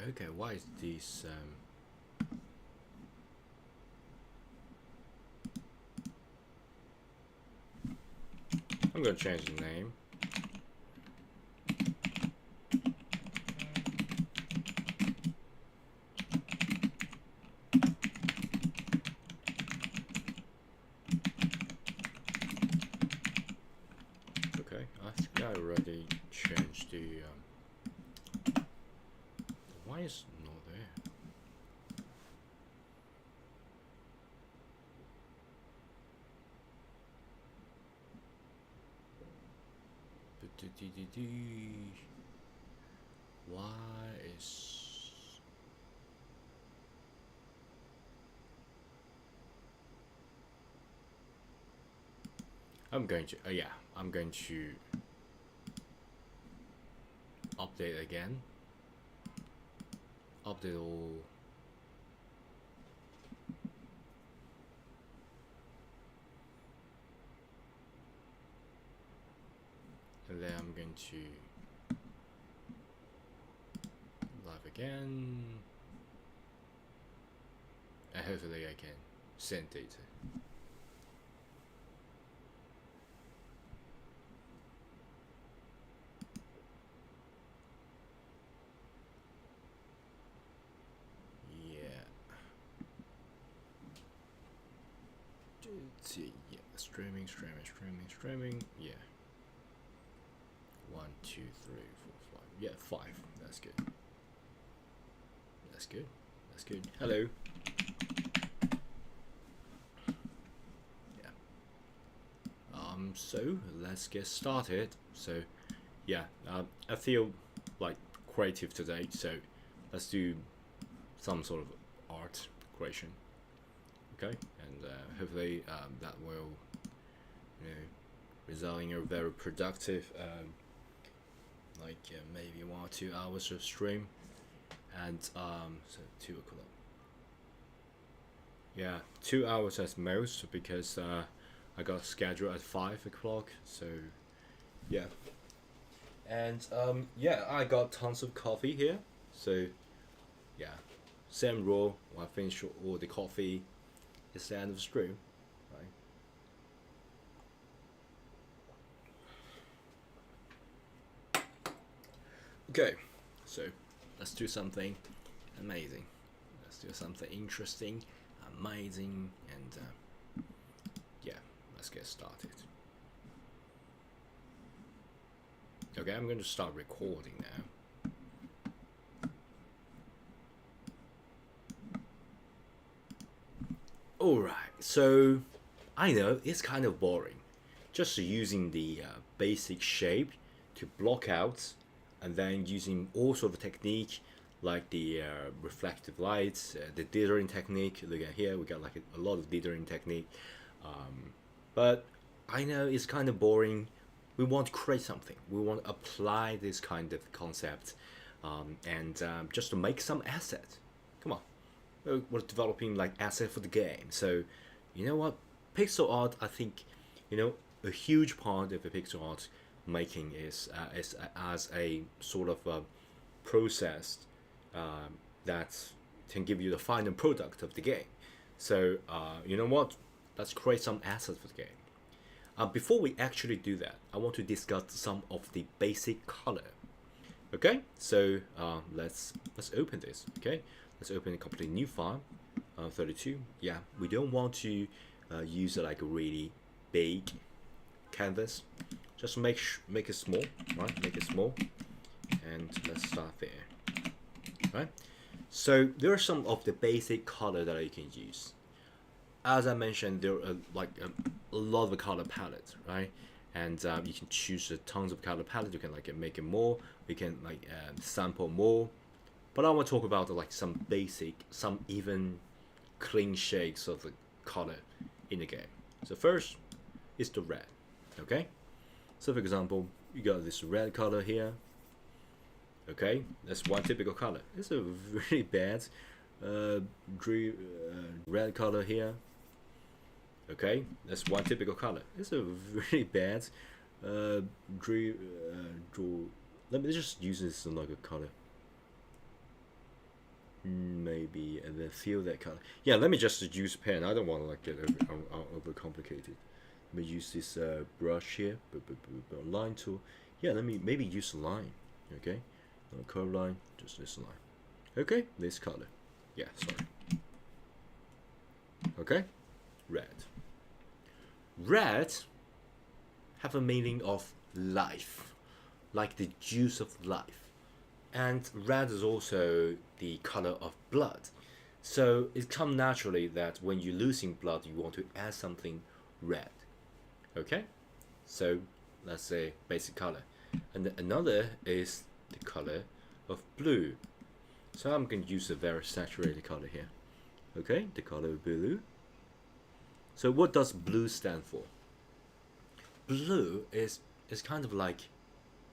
Okay, why is this I'm gonna change the name. Okay, I think I already changed the why is it not there? Why is I'm going to yeah, I'm going to update again. Update all. And then I'm going to live again. And hopefully I can send data. Yeah, streaming. Yeah. 1, 2, 3, 4, 5. Yeah, 5. That's good. That's good. Hello. Yeah. So let's get started. So, yeah. I feel like creative today. So, let's do some sort of art creation. Okay, and hopefully that will, result in a very productive, maybe 1 or 2 hours of stream, and so 2 o'clock. Yeah, 2 hours at most because I got scheduled at 5 o'clock. So yeah, and yeah, I got tons of coffee here. So yeah, same rule. When I finish all the coffee, it's the end of the stream, right? Okay, so let's do something amazing. Let's do something interesting, amazing, and yeah, let's get started. Okay, I'm going to start recording now. Alright, so I know it's kind of boring. Just using the basic shape to block out, and then using all sort of technique like the reflective lights, the dithering technique. Look at here, we got like a lot of dithering technique. But I know it's kind of boring. We want to create something. We want to apply this kind of concept, and just to make some asset. Come on, we're developing like asset for the game. So, you know what? Pixel art, I think, a huge part of the pixel art making is as a sort of process that can give you the final product of the game. So, you know what? Let's create some assets for the game. Before we actually do that, I want to discuss some of the basic color. Okay, so let's open this. Okay, let's open a completely new file. 32. Yeah, we don't want to use like a really big canvas. Just make it small, right? Make it small, and let's start there. Right. So there are some of the basic color that you can use. As I mentioned, there are a lot of color palettes, right? And you can choose tons of color palette. You can make it more. You can sample more. But I want to talk about some basic, some even clean shades of the color in the game. So first is the red. Okay. So for example, you got this red color here. Okay, that's one typical color. It's a really bad red color here. Okay, that's one typical color. It's a really bad draw. Let me just use this like a color. maybe, and then fill that color. Yeah, let me just use pen. I don't want to like get over complicated. Let me use this brush here, line tool. Yeah, let me maybe use a line. Okay, curve line, just this line. Okay, this color. Yeah, sorry. Okay, red. Red have a meaning of life, like the juice of life. And red is also the color of blood. So it comes naturally that when you're losing blood, you want to add something red. Okay? So let's say basic color. And another is the color of blue. So I'm going to use a very saturated color here. Okay, the color of blue. So what does blue stand for? Blue is kind of like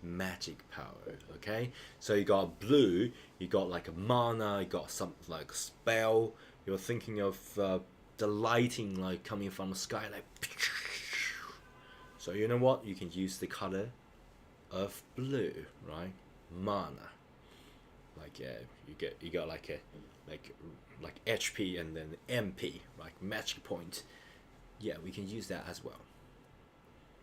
magic power. Okay, so you got blue, you got like a mana, you got something like a spell. You're thinking of the lighting like coming from the sky, like. So you know what? You can use the color of blue, right? Mana. Like you got like a like HP and then MP, like magic point. Yeah, we can use that as well.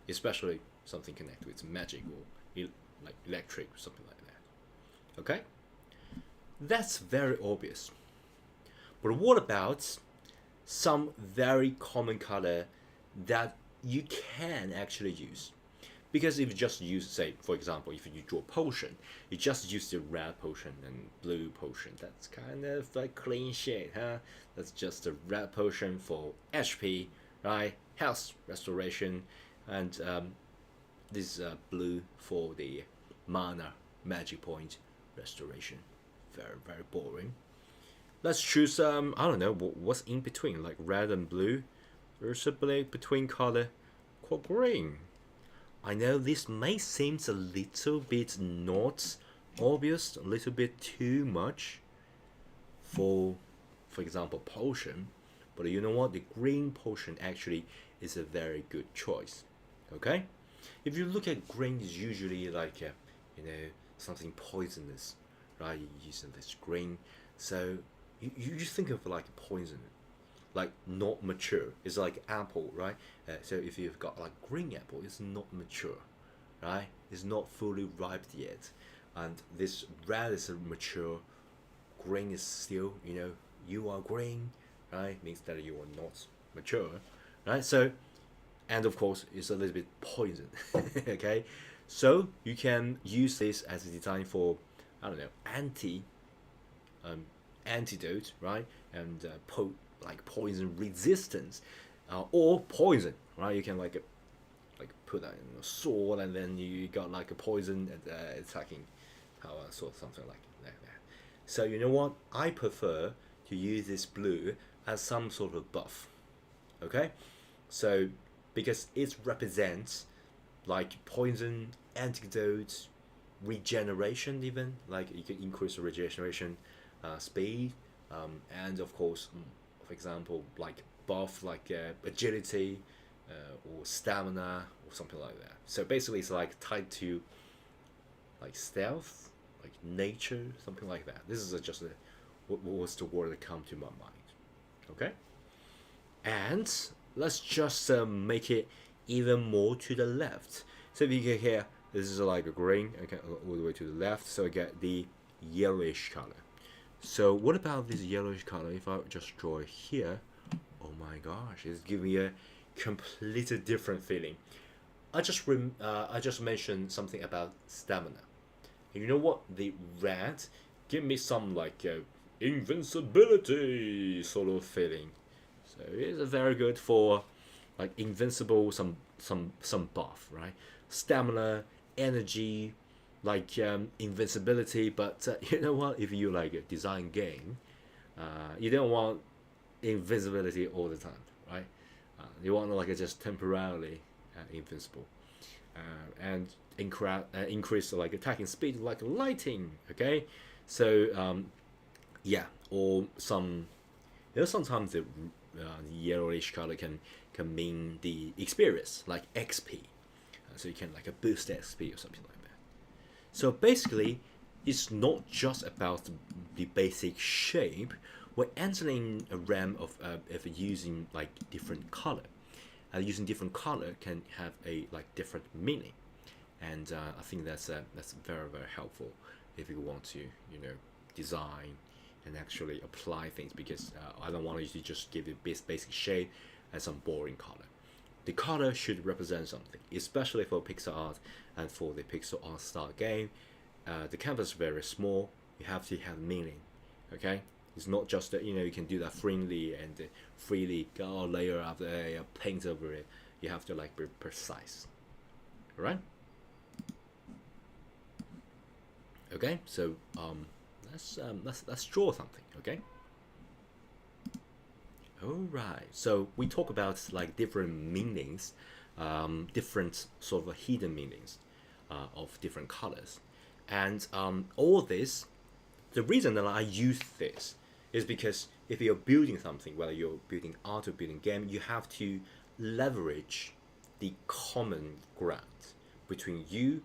Especially something connected with magic or like electric or something like that. Okay? That's very obvious. But what about some very common color that you can actually use? Because if you just use, say, for example, if you draw potion, you just use the red potion and blue potion. That's kind of like clean shit, huh? That's just a red potion for HP, right? Health restoration, and this blue for the mana magic point restoration. Very, very boring. Let's choose I don't know what's in between, like red and blue. There's a between color called green. I know this may seem a little bit not obvious, a little bit too much for example potion, but you know what, the green potion actually is a very good choice. Okay, if you look at green, it's usually like something poisonous, right? You use this green, so you think of like poison, like not mature. It's like apple, right? So if you've got like green apple, it's not mature, right? It's not fully ripe yet, and this red is mature. Green is still, you are green, right? Means that you are not mature, right? So, and of course, it's a little bit poison. Okay, so you can use this as a design for, I don't know, antidote, right? And like poison resistance, or poison, right? You can like put that in a sword, and then you got like a poison attacking power, so something like that. So you know what? I prefer to use this blue as some sort of buff. Okay, so because it represents like poison, antidote, regeneration, even like you can increase the regeneration speed, and of course, for example, like buff like agility or stamina or something like that. So basically, it's like tied to like stealth, like nature, something like that. This is just what was the word that come to my mind. Okay, and let's just make it even more to the left. So if you get here, this is like a green, okay, all the way to the left. So I get the yellowish color. So what about this yellowish color? If I just draw it here, oh my gosh, it's giving me a completely different feeling. I just mentioned something about stamina. And you know what? The red give me some like invincibility sort of feeling. So it's very good for like invincible, some buff, right? Stamina, energy, like invincibility. But you know what? If you like a design game, you don't want invincibility all the time, right? You want like just temporarily invincible, and increase like attacking speed like lighting. Okay, so yeah, or some, sometimes the yellowish color can mean the experience like XP, so you can like a boost XP or something like that. So basically, it's not just about the basic shape. We're entering a realm of using like different color. Using different color can have a like different meaning, and I think that's very very helpful if you want to design and actually apply things, because I don't want you to just give it basic shape and some boring color. The color should represent something, especially for pixel art and for the pixel art style game. The canvas is very small. You have to have meaning. Okay, it's not just that you can do that freely and freely go layer after layer, paint over it. You have to like be precise. All right. Okay, so let's draw something. Okay. All right. So we talk about like different meanings, different sort of hidden meanings of different colors, and all this. The reason that I use this is because if you're building something, whether you're building art or building game, you have to leverage the common ground between you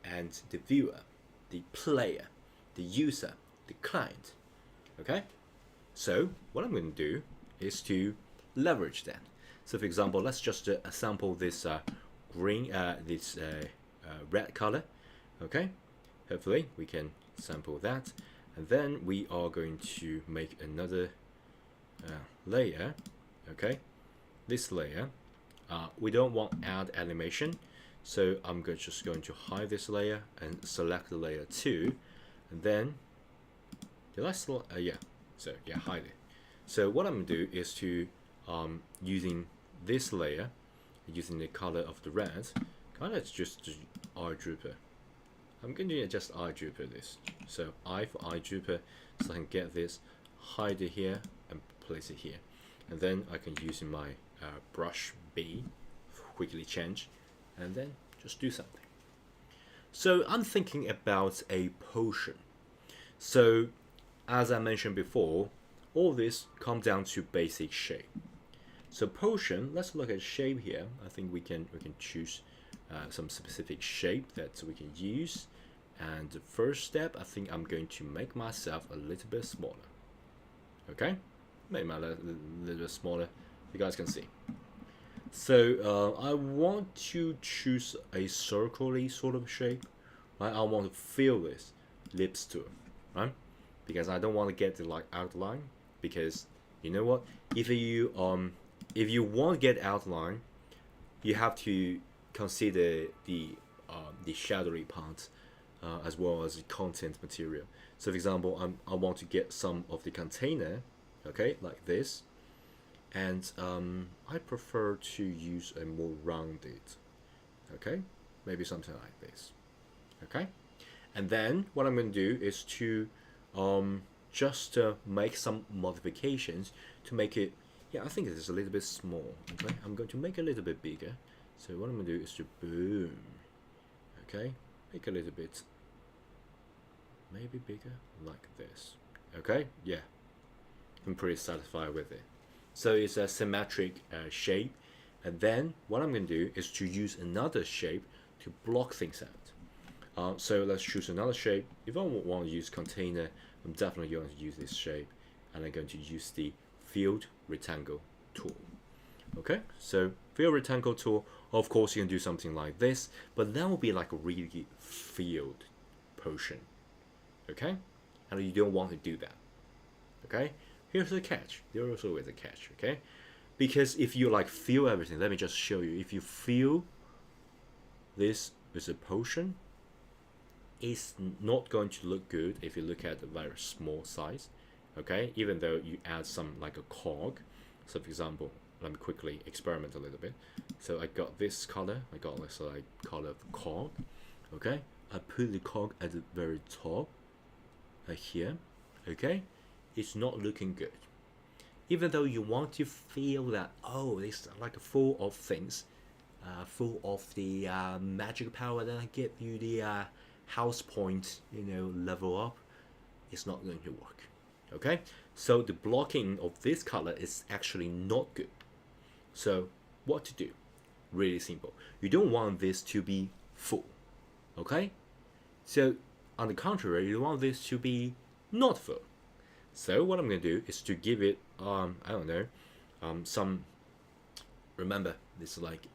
and the viewer, the player, the user, the client. Okay? So what I'm going to do is to leverage that. So for example, let's just sample this red color. Okay? Hopefully we can sample that, and then we are going to make another layer. Okay, this layer we don't want add animation, so I'm just going to hide this layer and select the layer 2, and then did I select yeah, so yeah, hide it. So what I'm gonna do is to using this layer, using the color of the red, kind of just eyedropper. I'm going to just eyedropper this. So I for eyedropper, so I can get this, hide it here, and place it here. And then I can use my brush B, quickly change, and then just do something. So I'm thinking about a potion. So as I mentioned before, all this comes down to basic shape. So potion, let's look at shape here. I think we can choose some specific shape that we can use. And the first step, I think I'm going to make myself a little bit smaller. Okay, make my a little bit smaller. You guys can see. So I want to choose a circular sort of shape. Right? I want to fill this lips to it, right? Because I don't want to get the like outline. Because you know what? If you want to get outline, you have to consider the shadowy parts as well as the content material. So for example, I want to get some of the container, okay, like this, and I prefer to use a more rounded, okay, maybe something like this, okay. And then what I'm going to do is to just make some modifications to make it, yeah, I think it is a little bit small. Okay, I'm going to make it a little bit bigger. So what I'm going to do is to boom, okay, make a little bit, maybe bigger, like this. Okay, yeah, I'm pretty satisfied with it. So it's a symmetric shape, and then what I'm going to do is to use another shape to block things out. So let's choose another shape. If I want to use container, I'm definitely going to use this shape, and I'm going to use the field rectangle tool. Okay, so field rectangle tool, of course you can do something like this, but that will be like a really field potion. Okay, and you don't want to do that. Okay, here's the catch. There also is a catch. Okay, because if you like fill everything, let me just show you. If you fill this with a potion, it's not going to look good if you look at the very small size. Okay, even though you add some like a cog. So for example, let me quickly experiment a little bit. So I got this color, I got this like color of cog. Okay, I put the cog at the very top here. Okay, it's not looking good. Even though you want to feel that, oh, it's like full of things, full of the magic power that give you the house point, level up, it's not going to work. Okay, so the blocking of this color is actually not good. So what to do? Really simple. You don't want this to be full. Okay, so On the contrary, you want this to be not full. So what I'm going to do is to give it, I don't know, some, remember, this is like,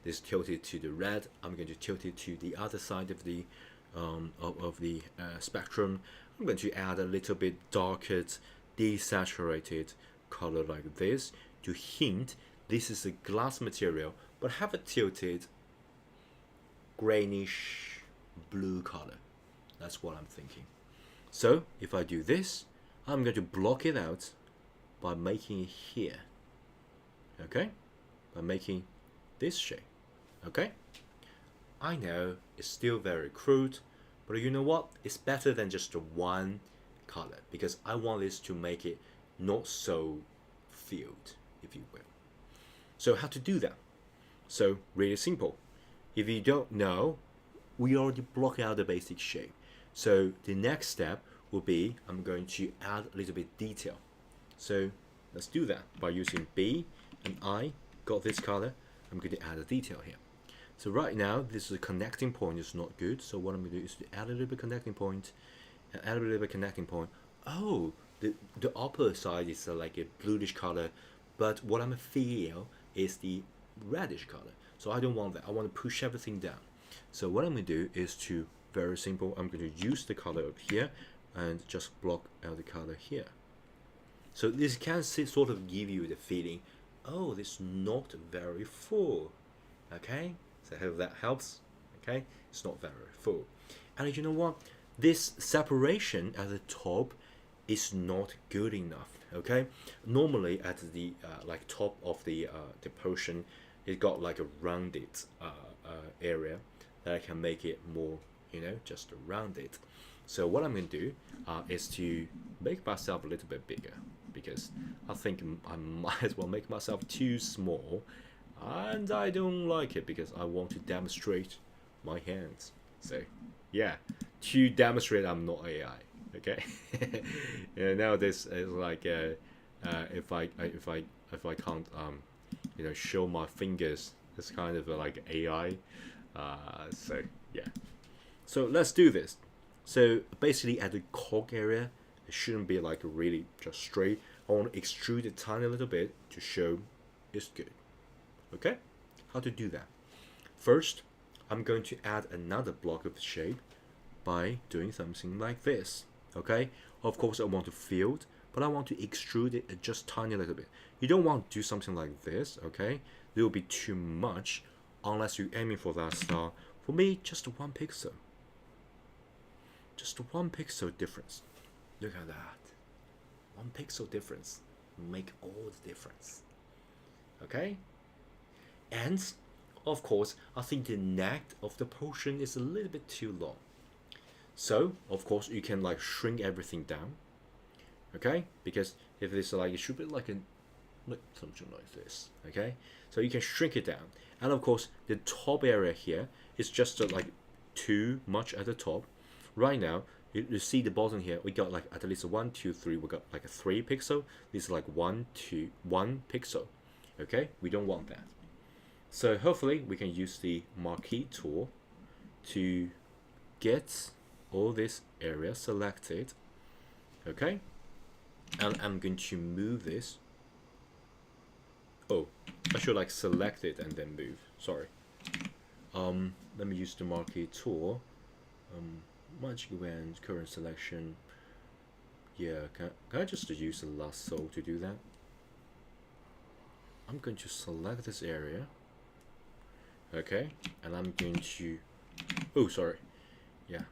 this tilted to the red. I'm going to tilt it to the other side of the spectrum. I'm going to add a little bit darker, desaturated color like this to hint this is a glass material, but have a tilted grayish blue color. That's what I'm thinking. So if I do this, I'm going to block it out by making it here. Okay? By making this shape. Okay? I know it's still very crude, but you know what? It's better than just one color, because I want this to make it not so filled, if you will. So how to do that? So really simple. If you don't know, we already blocked out the basic shape. So the next step will be, I'm going to add a little bit detail. So let's do that by using B and I got this color. I'm going to add a detail here. So right now, this is a connecting point. It's not good. So what I'm going to do is to add a little bit connecting point, and add a little bit connecting point. Oh, the upper side is like a bluish color, but what I'm feel is the reddish color. So I don't want that. I want to push everything down. So what I'm going to do is to, very simple, I'm going to use the color up here and just block out the color here. So this can sort of give you the feeling, oh, this is not very full. Okay, so I hope that helps. Okay, it's not very full. And you know what? This separation at the top is not good enough. Okay, normally at the like top of the portion, it got like a rounded area that I can make it more, you know, just rounded. So what I'm going to do is to make myself a little bit bigger, because I think I might as well make myself too small, and I don't like it because I want to demonstrate my hands. So yeah, to demonstrate I'm not AI. Okay. Yeah, nowadays it's like if I can't you know, show my fingers, it's kind of like AI. So yeah, so let's do this. So basically at the cork area, it shouldn't be like really just straight. I want to extrude it tiny little bit to show it's good. Okay, how to do that? First, I'm going to add another block of shape by doing something like this. Okay, of course I want to fill, but I want to extrude it just tiny little bit. You don't want to do something like this. Okay, it will be too much unless you're aiming for that style. For me, just 1 pixel. Just 1 pixel difference. Look at that. 1 pixel difference make all the difference. Okay? And of course, I think the neck of the portion is a little bit too long. So of course you can like shrink everything down. Okay? Because if it's like, it should be like something like this. Okay? So you can shrink it down. And of course the top area here is just like too much at the top. Right now, you see the bottom here, we got like at least 1, 2, 3, we got like a 3 pixel. This is like 1 pixel. Okay, we don't want that. So hopefully we can use the marquee tool to get all this area selected. Okay, and I'm going to move this. Oh, I should like select it and then move. Sorry. Let me use the marquee tool. Magic Wand, current selection. Yeah, can I just use the lasso to do that? I'm going to select this area. Okay, and I'm going to, oh sorry, yeah,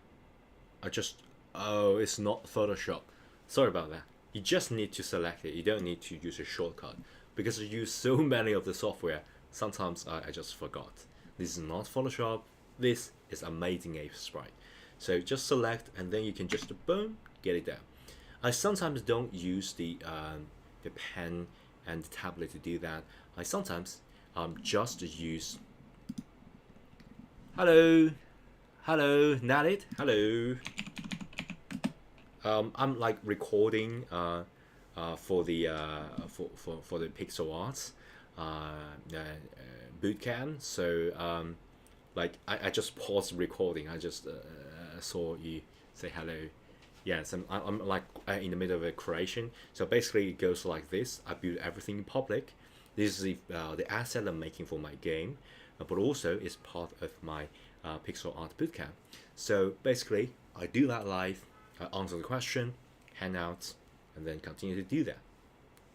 oh, it's not Photoshop. Sorry about that. You just need to select it. You don't need to use a shortcut, because I use so many of the software, sometimes I just forgot. This is not Photoshop. This is Amazing Ape Sprite. So just select, and then you can just boom, get it down. I sometimes don't use the pen and the tablet to do that. I sometimes just use. Hello, Nalit. Hello. I'm like recording for the pixel arts bootcamp. So like I just paused recording. I just saw you say hello. Yes, I'm like in the middle of a creation. So basically, it goes like this. I build everything in public. This is the asset I'm making for my game, but also it's part of my pixel art bootcamp. So basically, I do that live. I answer the question, hand out, and then continue to do that.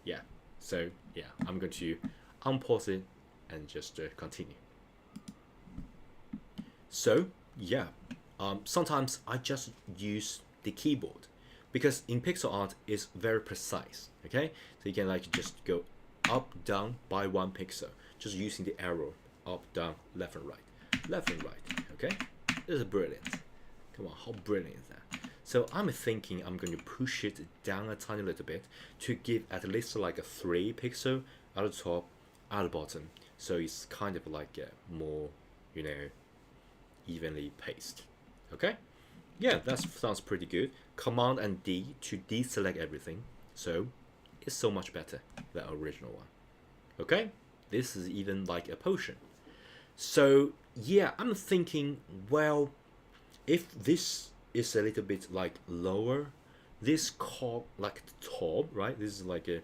Yeah. So yeah, I'm going to unpause it and just continue. So yeah, sometimes I just use the keyboard because in pixel art it's very precise. Okay, so you can like just go up down by 1 pixel just using the arrow up down left and right. Okay, this is brilliant. Come on, how brilliant is that? So I'm thinking I'm going to push it down a tiny little bit to give at least like a 3 pixel at the top, at the bottom, so it's kind of like a more, you know, evenly paced. Okay, yeah, that sounds pretty good. Command and D to deselect everything, so it's so much better than the original one. Okay, this is even like a potion. So yeah, I'm thinking, well, if this is a little bit like lower, this cog like the top, right? This is like a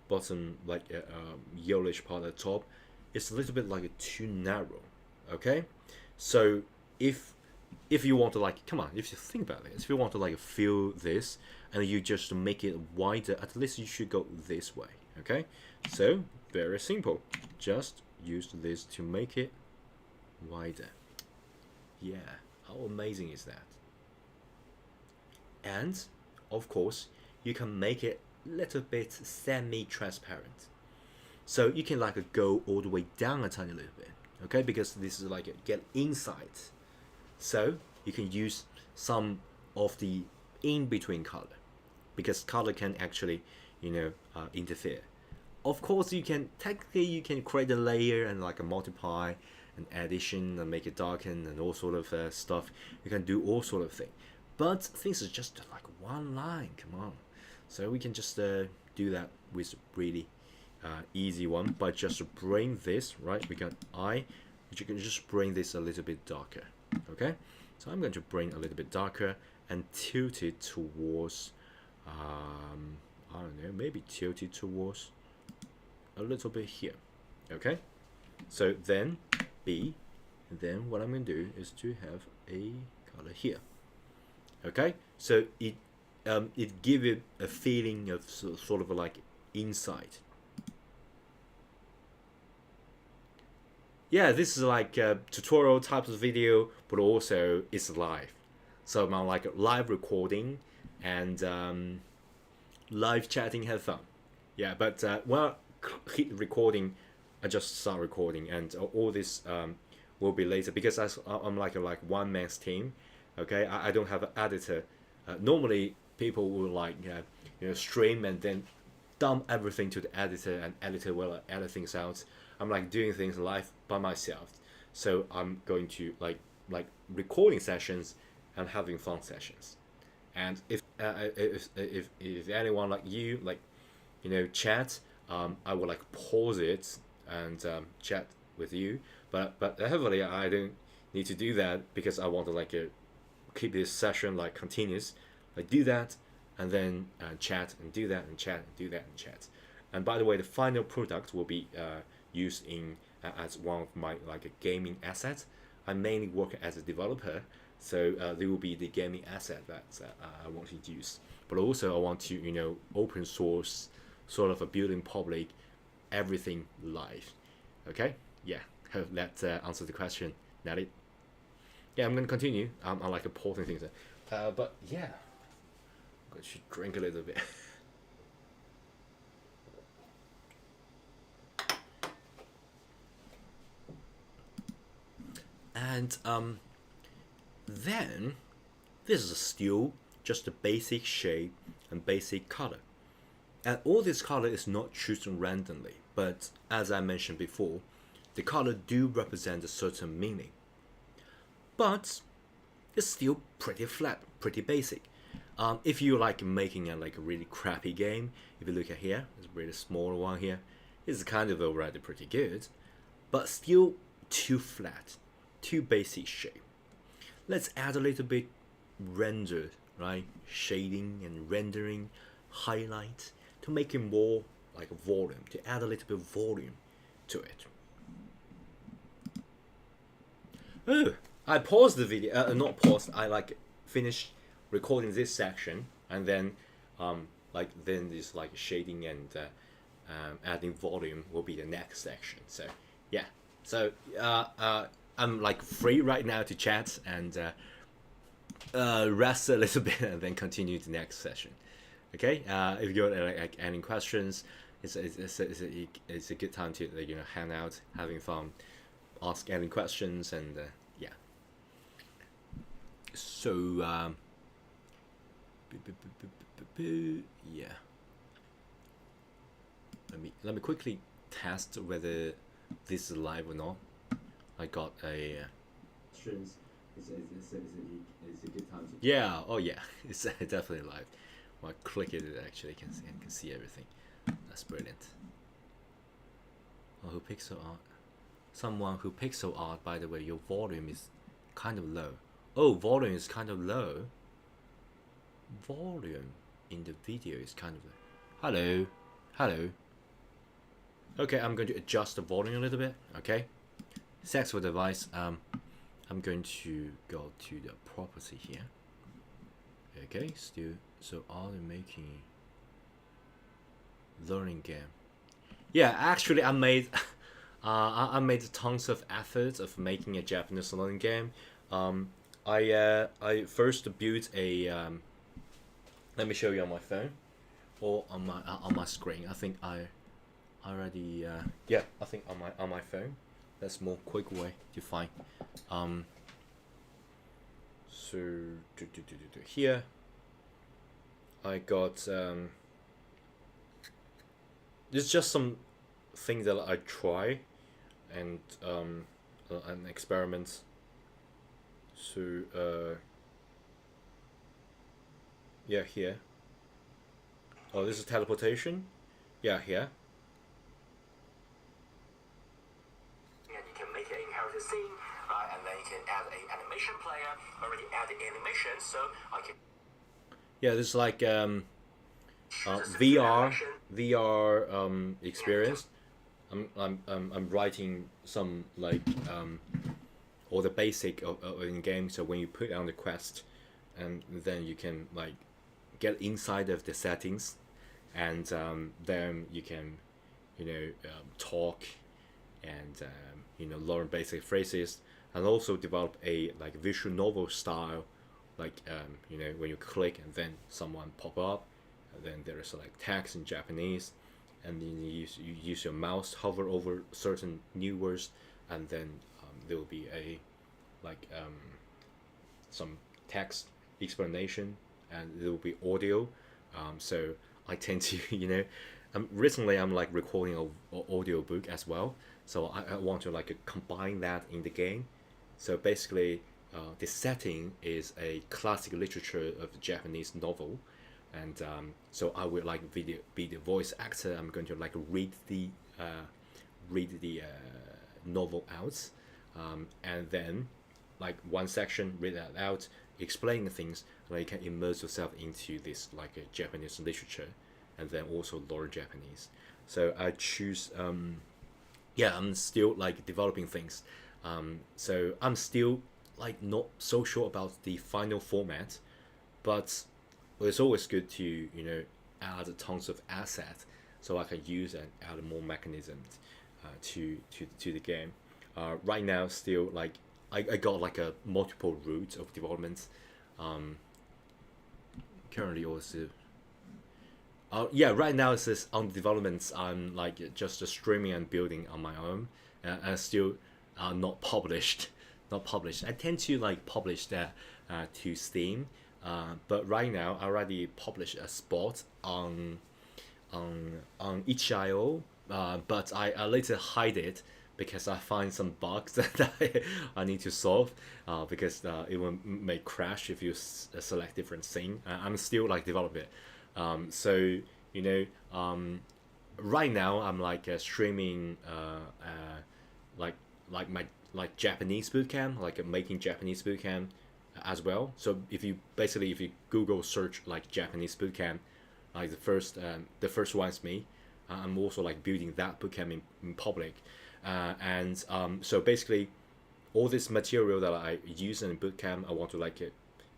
bottom, like a yellowish part at the top. It's a little bit like a too narrow. Okay, so if you want to like, come on, if you think about this, if you want to like fill this and you just make it wider, at least you should go this way. Okay, so very simple, just use this to make it wider. Yeah, how amazing is that? And of course you can make it a little bit semi-transparent, so you can like go all the way down a tiny little bit. Okay, because this is like a get inside, so you can use some of the in-between color, because color can actually, you know, interfere. Of course you can technically you can create a layer and like a multiply and addition and make it darken and all sort of stuff. You can do all sort of thing, but things is just like one line. Come on, so we can just do that with really easy one by just bring this right. We got I, but you can just bring this a little bit darker. Okay, so I'm going to bring a little bit darker and tilt it towards I don't know, maybe tilt it towards a little bit here. Okay, so then B, and then what I'm going to do is to have a color here. Okay, so it gives it a feeling of sort of like inside. Yeah, this is like a tutorial type of video, but also it's live. So I'm like live recording and live chatting, have fun. Yeah, but when I hit recording, I just start recording, and all this will be later because I'm like a one man's team. Okay, I don't have an editor. Normally people will like you know, stream and then dump everything to the editor, and editor will edit things out. I'm like doing things live by myself, so I'm going to like recording sessions and having fun sessions. And if anyone like you like, you know, chat, I will like pause it and chat with you. But heavily I don't need to do that because I want to like keep this session like continuous. Like do that and then chat and do that and chat and do that and chat. And by the way, the final product will be used in as one of my like a gaming assets. I mainly work as a developer, so there will be the gaming asset that I want to use. But also I want to, you know, open source, sort of a building public, everything live. Okay, yeah. Hope that answers the question, Nelly. Yeah, I'm gonna continue. I'm like reporting things, but yeah, I'm going to drink a little bit. And then this is still just a basic shape and basic color, and all this color is not chosen randomly, but as I mentioned before, the color do represent a certain meaning, but it's still pretty flat, pretty basic. If you like making a like a really crappy game, if you look at here, it's a really small one here, it's kind of already pretty good, but still too flat, too basic shape. let's add a little bit render, right? Shading and rendering, highlight to make it more like a volume, to add a little bit of volume to it. Oh, I paused the video, not paused, I like finished recording this section, and then then this like shading and adding volume will be the next section. So yeah, so I'm like free right now to chat and rest a little bit and then continue the next session. Okay, if you got like any questions, it's a good time to hang out, having fun, ask any questions, and yeah. So yeah, let me quickly test whether this is live or not. I got a questions. It's a good time to, yeah. Oh yeah, it's definitely live. When I click it, actually can see everything. That's brilliant. Oh, who pixel art? Someone who pixel art. By the way, your volume is kind of low. Oh, volume is kind of low. Volume in the video is kind of low. Hello, hello. Okay, I'm going to adjust the volume a little bit. Okay, sex for device. I'm going to go to the property here. Okay, still. So are they making learning game? Yeah, actually, I made I made tons of efforts of making a Japanese learning game. I first built a let me show you on my phone or on my screen. I think I already yeah, I think on my phone. That's more quick way to find. So here I got it's just some things that I try and experiments. So yeah, here. Oh, this is teleportation. Yeah, here. And you can make an inherited scene, and then you can add an animation player. Already added animation, so I can. Yeah, this is like VR experience. I'm writing some like all the basic in game. So when you put on the quest, and then you can like get inside of the settings, and then you can talk and learn basic phrases, and also develop a like visual novel style, like when you click and then someone pop up, and then there is like text in Japanese, and then you use your mouse hover over certain new words, and then there will be a like some text explanation, and there will be audio. So I tend to recently I'm like recording a audio book as well, so I want to like combine that in the game. So basically the setting is a classic literature of Japanese novel, and so I will like be the voice actor. I'm going to like read the novel out, and then like one section read that out, explain the things, and you can immerse yourself into this like a Japanese literature, and then also learn Japanese. So I choose yeah, I'm still like developing things, so I'm still like not so sure about the final format, but it's always good to add tons of assets so I can use and add more mechanisms to the game. Right now, still like I got like a multiple routes of development. Currently also. Yeah, right now it's just on developments. I'm like just streaming and building on my own, and still not published. Not published. I tend to like publish that to Steam, but right now I already published a spot on itch.io, but I later hide it because I find some bugs that I need to solve, because it may crash if you select different thing. I'm still like develop it. So right now I'm like streaming like my like Japanese bootcamp, like making Japanese bootcamp as well. So if you basically, if you Google search like Japanese bootcamp, like the first one is me. I'm also like building that bootcamp in public, and so basically all this material that I use in bootcamp, I want to like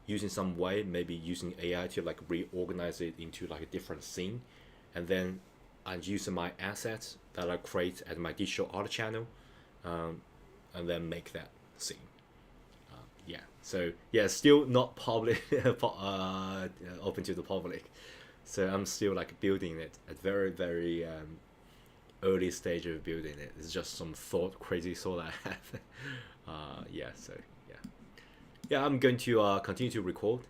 use in some way, maybe using AI to like reorganize it into like a different scene, and then I'm using my assets that I create at my digital art channel, um, and then make that scene. Yeah. So yeah, still not public, open to the public. So I'm still like building it at very early stage of building it. It's just some crazy thought I have. Yeah. So yeah, yeah. I'm going to continue to record.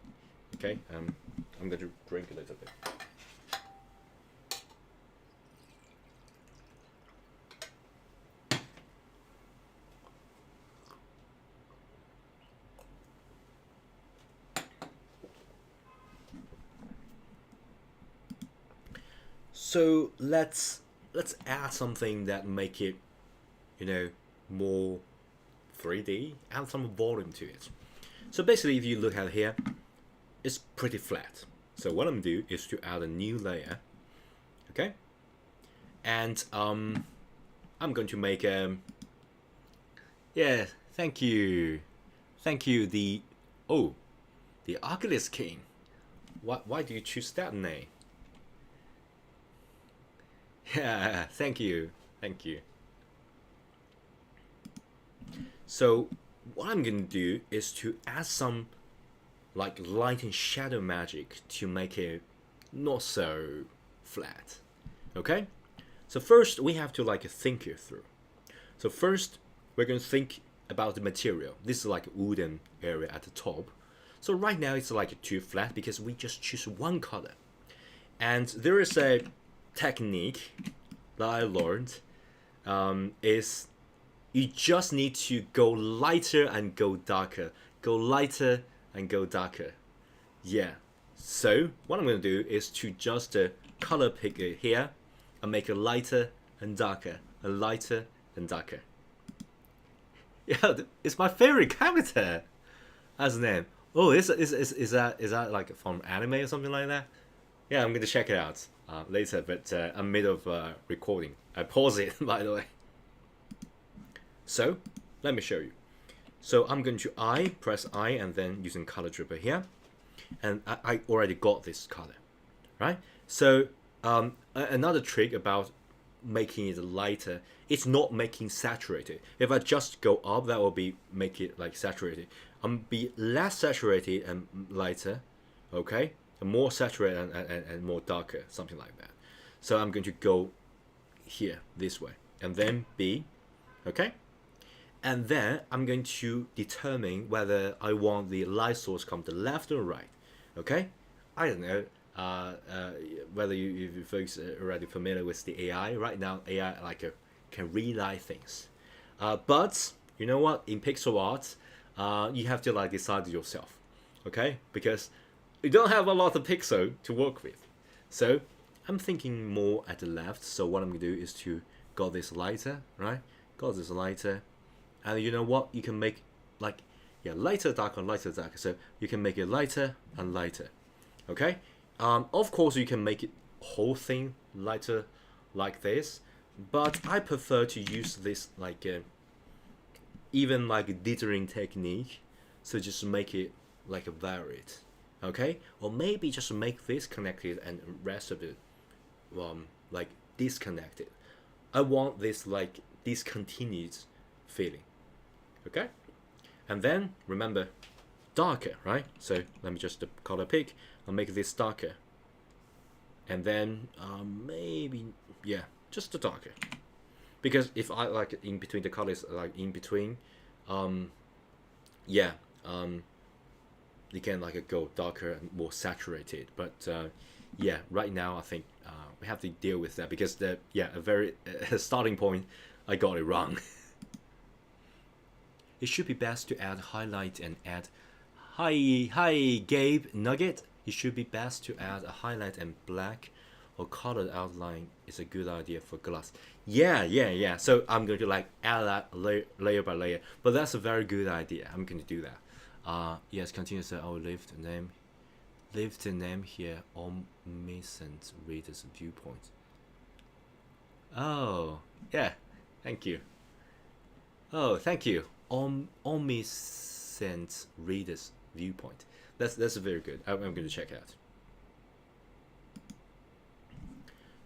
Okay. I'm going to drink a little bit. So let's add something that make it, you know, more 3D. Add some volume to it. So basically, if you look at here, it's pretty flat. So what I'm gonna do is to add a new layer, okay? And I'm going to make a yeah. Thank you. The Oculus King. Why do you choose that name? Yeah, thank you. Thank you. So what I'm gonna do is to add some like light and shadow magic to make it not so flat. Okay? So first we have to like think it through. So first we're gonna think about the material. This is like a wooden area at the top. So right now it's like too flat because we just choose one color. And there is a technique that I learned, is you just need to go lighter and go darker, go lighter and go darker. Yeah. So what I'm gonna do is to just color pick it here and make it lighter and darker and lighter and darker. Yeah, it's my favorite character as a name. Oh, is that like from anime or something like that? Yeah, I'm gonna check it out later, but I'm mid of recording. I pause it, by the way. So let me show you. So I'm going to press I, and then using color dripper here, and I already got this color, right? So another trick about making it lighter, it's not making saturated. If I just go up, that will be make it like saturated. Be less saturated and lighter, okay? More saturated and more darker, something like that. So I'm going to go here this way, and then B, okay? And then I'm going to determine whether I want the light source come to left or right, okay? I don't know whether you folks are already familiar with the AI. Right now, AI like can relight things, but you know what? In pixel art, you have to like decide yourself, okay? Because you don't have a lot of pixel to work with. So I'm thinking more at the left. So what I'm gonna do is to got this lighter, right? Got this lighter, and you know what? You can make like lighter, darker, lighter, darker. So you can make it lighter and lighter. Okay. Of course you can make it whole thing lighter like this, but I prefer to use this like even like dithering technique. So just make it like a varied. Okay, or maybe just make this connected and rest of it like disconnected. I want this like discontinued feeling. Okay, and then remember darker, right? So let me just color pick. I'll make this darker, and then maybe just the darker, because if I like in between the colors, like in between, yeah, you can like go darker and more saturated. But yeah, right now I think we have to deal with that, because the a very starting point I got it wrong. It should be best to add highlight and add hi Gabe Nugget. It should be best to add a highlight and black or colored outline is a good idea for glass. Yeah. So I'm going to like add that layer by layer, but that's a very good idea. I'm going to do that. Yes, continue. So I will leave the name here omniscient reader's viewpoint. Oh, yeah, thank you. Oh, thank you. Omniscient reader's viewpoint. That's very good. I'm going to check it out.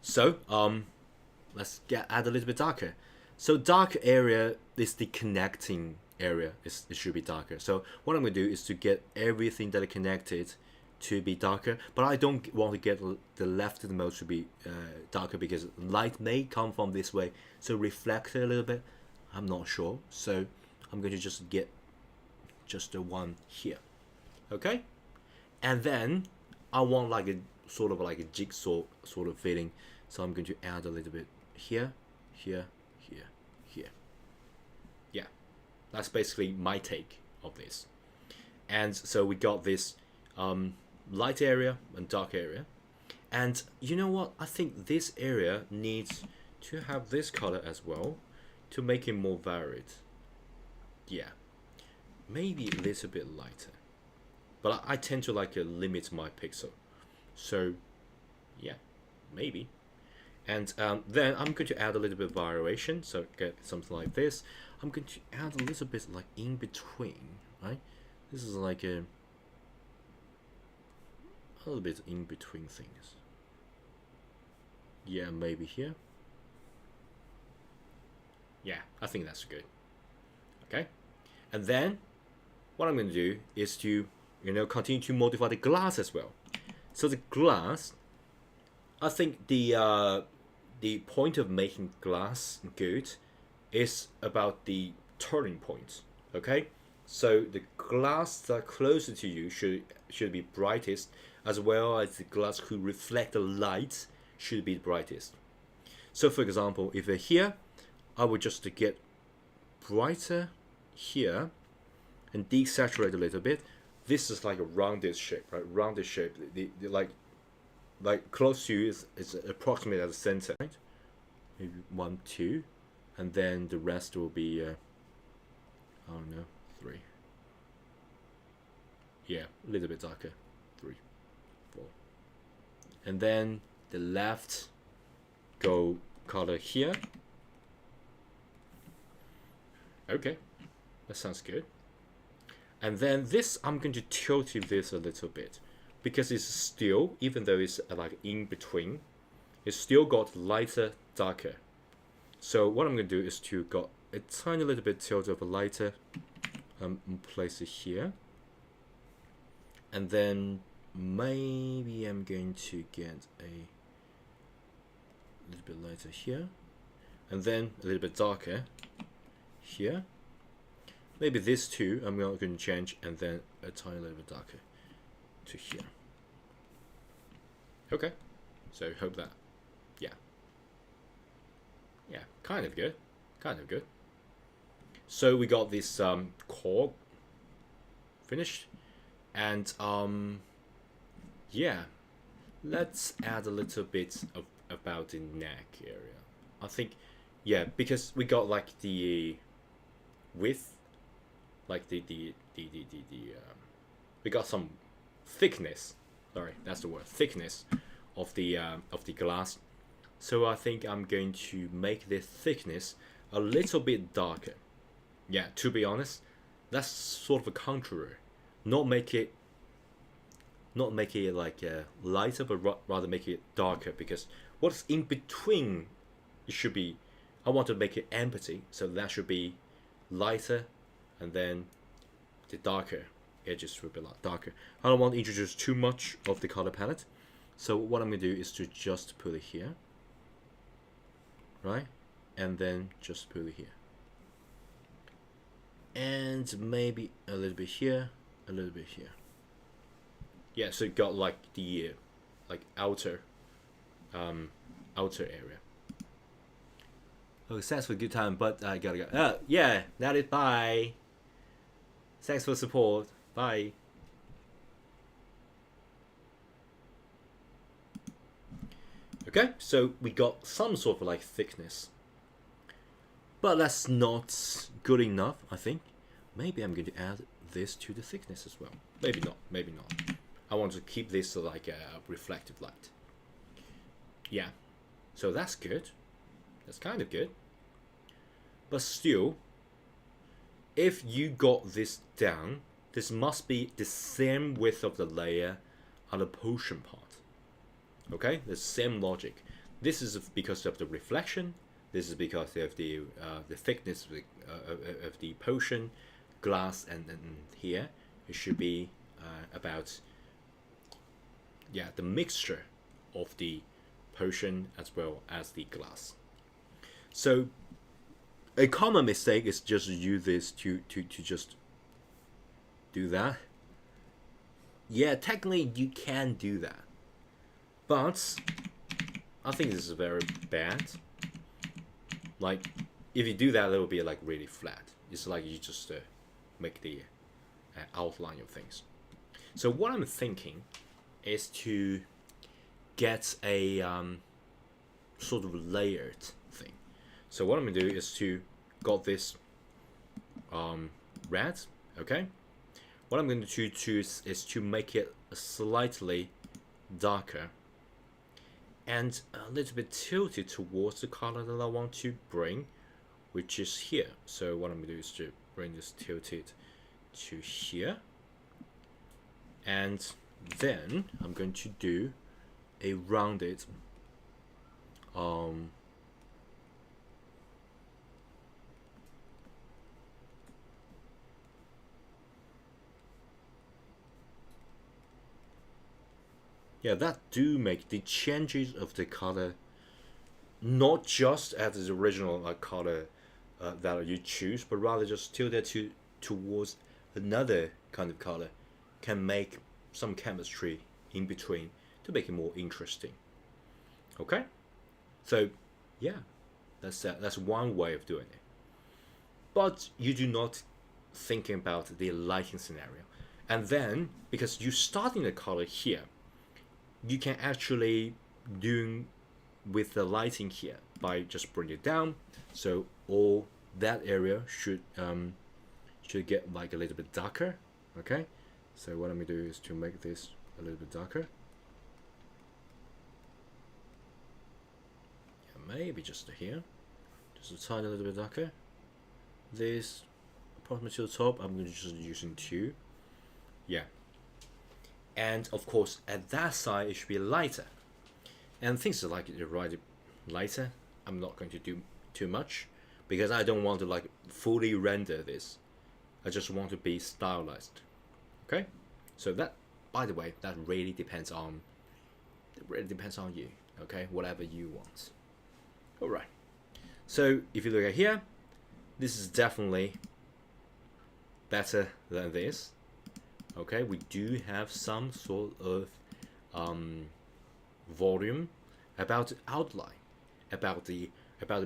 So let's add a little bit darker. So dark area is the connecting area. It should be darker. So what I'm going to do is to get everything that is connected to be darker, but I don't want to get the leftmost to be darker because light may come from this way, so reflect it a little bit. I'm not sure, so I'm going to just get just the one here. Okay, and then I want like a sort of like a jigsaw sort of feeling, so I'm going to add a little bit here, here, here, here. Yeah, that's basically my take of this. And so we got this light area and dark area, and you know what, I think this area needs to have this color as well to make it more varied. Yeah, maybe a little bit lighter, but I tend to like limit my pixel, so yeah, maybe. And then I'm going to add a little bit of variation, so get something like this. I'm going to add a little bit like in between, right? This is like a little bit in between things. Yeah, maybe here. Yeah, I think that's good. Okay, and then what I'm going to do is to continue to modify the glass as well. So the glass, I think the point of making glass good is about the turning point. Okay, so the glass that are closer to you should be brightest, as well as the glass who reflect the light should be brightest. So for example, if here, I would just get brighter here and desaturate a little bit. This is like a rounded shape, right? Rounded shape. The like close to you is approximately at the center, right? Maybe 1, 2, and then the rest will be I don't know, 3. Yeah, a little bit darker. 3, 4, and then the left go color here. Okay, that sounds good. And then this, I'm going to tilt this a little bit because it's still, even though it's like in between, it's still got lighter, darker. So what I'm going to do is to got a tiny little bit tilt of a lighter, place it here, and then maybe I'm going to get a little bit lighter here, and then a little bit darker here. Maybe this too, I'm not going to change, and then a tiny little bit darker to here. Okay, so hope that, yeah, kind of good, kind of good. So we got this core finished, and yeah, let's add a little bit of about the neck area. I think, yeah, because we got like the width, like the we got some thickness. Sorry, that's the word, thickness of the glass. So I think I'm going to make the thickness a little bit darker. Yeah, to be honest, that's sort of a contrary. Not make it like lighter, but rather make it darker, because what's in between, it should be, I want to make it empty, so that should be lighter, and then the darker edges will be a lot darker. I don't want to introduce too much of the color palette, so what I'm going to do is to just put it here, right, and then just put it here, and maybe a little bit here, a little bit here. Yeah, so it got like the like outer area. Oh, thanks for a good time, but I gotta go. Yeah, that is, bye. Thanks for support. Bye. Okay, so we got some sort of like thickness, but that's not good enough, I think. Maybe I'm going to add this to the thickness as well. Maybe not, maybe not. I want to keep this like a reflective light. Yeah, so that's good. That's kind of good. But still, if you got this down, this must be the same width of the layer on the potion part. Okay, the same logic. This is because of the reflection. This is because of the thickness of the potion glass, and here it should be about the mixture of the potion as well as the glass. So a common mistake is just use this to just do that. Yeah, technically you can do that, but I think this is very bad. Like, if you do that, it will be like really flat. It's like you just make the outline of things. So what I'm thinking is to get a sort of layered thing. So what I'm gonna do is to got this red. Okay. What I'm going to choose is to make it slightly darker and a little bit tilted towards the color that I want to bring, which is here. So what I'm going to do is to bring this tilted to here, and then I'm going to do a rounded yeah, that do make the changes of the color not just as the original color that you choose, but rather just tilted towards another kind of color can make some chemistry in between to make it more interesting. Okay, so yeah, that's one way of doing it. But you do not thinking about the lighting scenario, and then because you starting the color here, you can actually do with the lighting here by just bring it down, so all that area should get like a little bit darker. Okay, so what I'm gonna do is to make this a little bit darker. Yeah, maybe just here, just a tiny little bit darker. This approximately to the top, I'm gonna just using 2. Yeah. And of course, at that side, it should be lighter. And things are like right lighter. I'm not going to do too much because I don't want to like fully render this. I just want to be stylized. Okay. So that, by the way, that really depends on you. Okay, whatever you want. All right. So if you look at here, this is definitely better than this. Okay, we do have some sort of volume about the outline, about the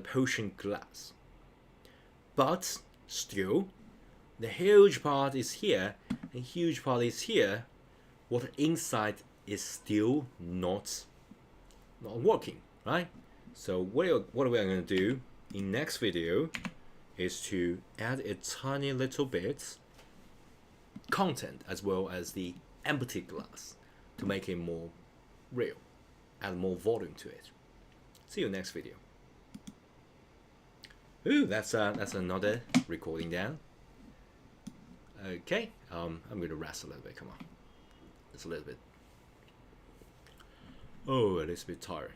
potion glass, but still, the huge part is here, and huge part is here. What inside is still not working, right? So what are we going to do in next video is to add a tiny little bit content as well as the empty glass to make it more real, add more volume to it. See you next video. Ooh, that's another recording down. Okay, I'm gonna rest a little bit. Come on, it's a little bit. Oh, a little bit tired.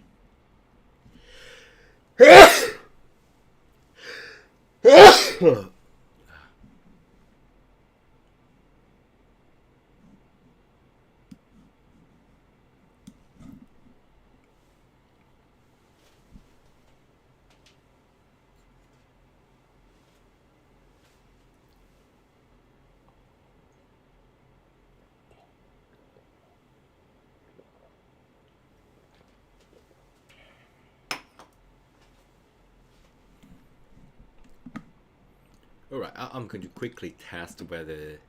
Alright, I'm going to quickly test whether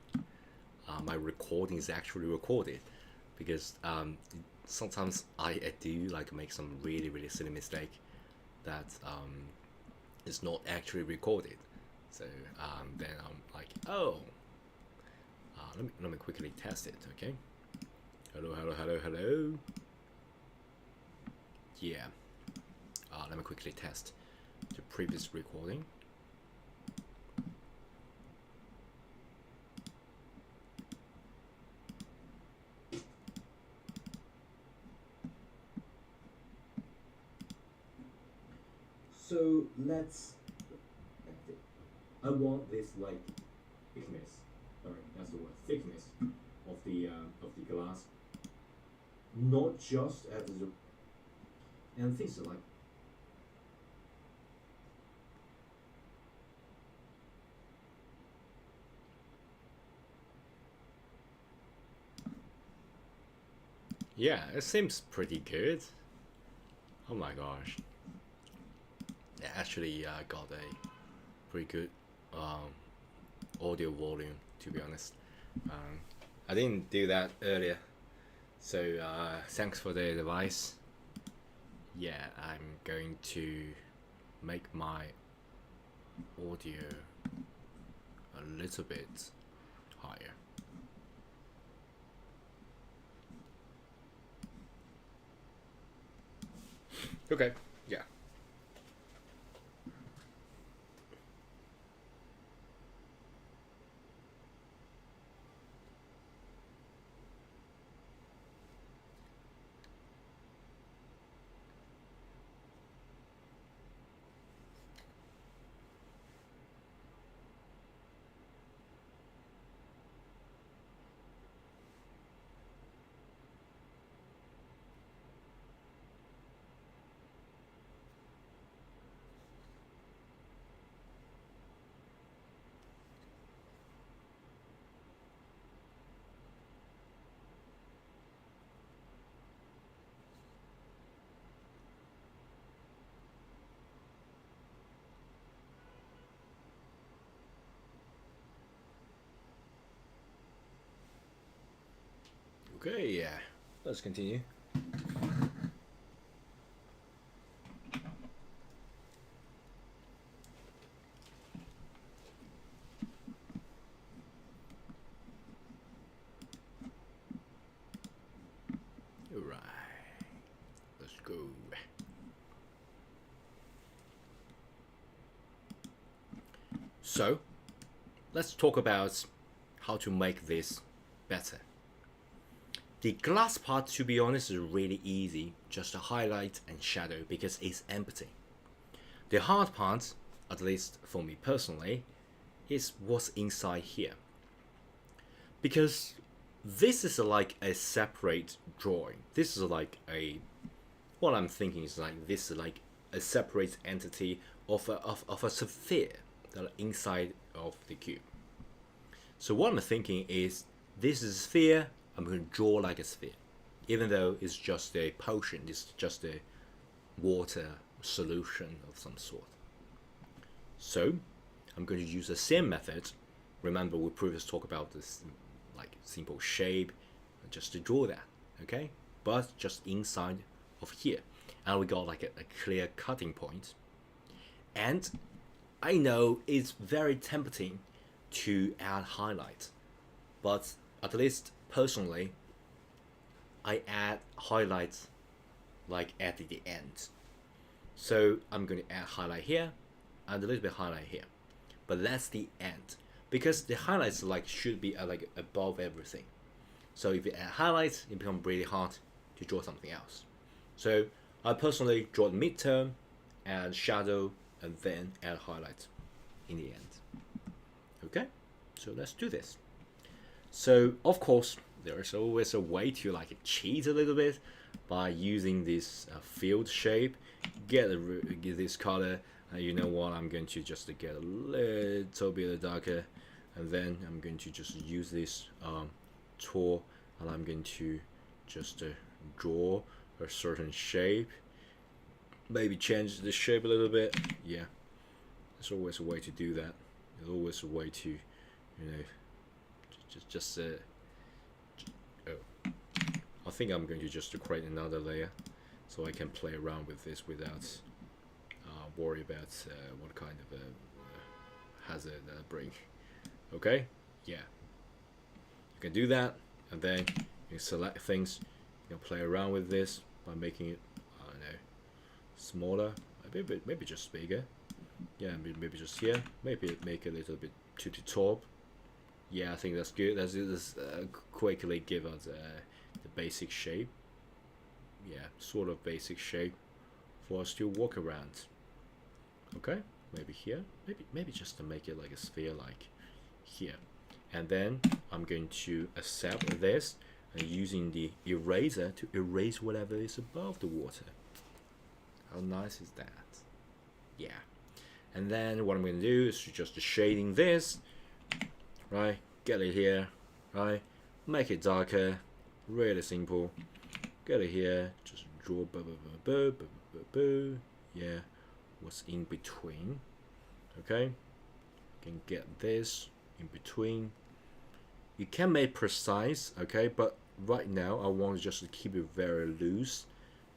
my recording is actually recorded, because sometimes I do like make some really silly mistake that is not actually recorded. So then I'm like, oh, let me quickly test it. Okay. Hello, hello, hello, hello. Yeah. Let me quickly test the previous recording. So I want this like thickness. Sorry, that's the word. Thickness of the glass, not just as the and things like. Yeah, it seems pretty good. Oh my gosh. It actually got a pretty good audio volume, to be honest. I didn't do that earlier, so thanks for the advice. Yeah, I'm going to make my audio a little bit higher. Okay, yeah. Okay, yeah. Let's continue. Alright. Let's go. So, let's talk about how to make this better. The glass part, to be honest, is really easy, just a highlight and shadow because it's empty. The hard part, at least for me personally, is what's inside here. Because this is like a separate drawing. This is like what I'm thinking is like this is like a separate entity of a sphere that inside of the cube. So what I'm thinking is this is a sphere, I'm going to draw like a sphere. Even though it's just a potion, it's just a water solution of some sort. So I'm going to use the same method. Remember we previously talked about this like simple shape, just to draw that, okay? But just inside of here. And we got like a clear cutting point. And I know it's very tempting to add highlights, but at least personally, I add highlights like at the end. So I'm going to add highlight here and a little bit highlight here, but that's the end because the highlights like should be like above everything. So if you add highlights, it becomes really hard to draw something else. So I personally draw the midterm, add shadow, and then add highlights in the end. Okay, so let's do this. So of course there is always a way to like cheat a little bit by using this field shape, get this color. You know what, I'm going to just get a little bit darker, and then I'm going to just use this tool, and I'm going to just draw a certain shape, maybe change the shape a little bit. Yeah, there's always a way to do that. There's always a way to, you know, just oh, I think I'm going to just create another layer so I can play around with this without worry about what kind of hazard that I bring. Okay, yeah, You can do that, and then you can select things. You can play around with this by making it, I don't know, smaller, maybe just bigger. Yeah, maybe just here. Maybe make it a little bit to the top. Yeah, I think that's good. That's quickly give us the basic shape. Yeah, sort of basic shape for us to walk around. Okay, maybe here. Maybe just to make it like a sphere, like here. And then I'm going to accept this and using the eraser to erase whatever is above the water. How nice is that? Yeah. And then what I'm going to do is just shading this, right? Get it here, right? Make it darker, really simple. Get it here, just draw, yeah. What's in between? Okay. Can get this in between. You can make precise, okay, but right now I want just to keep it very loose,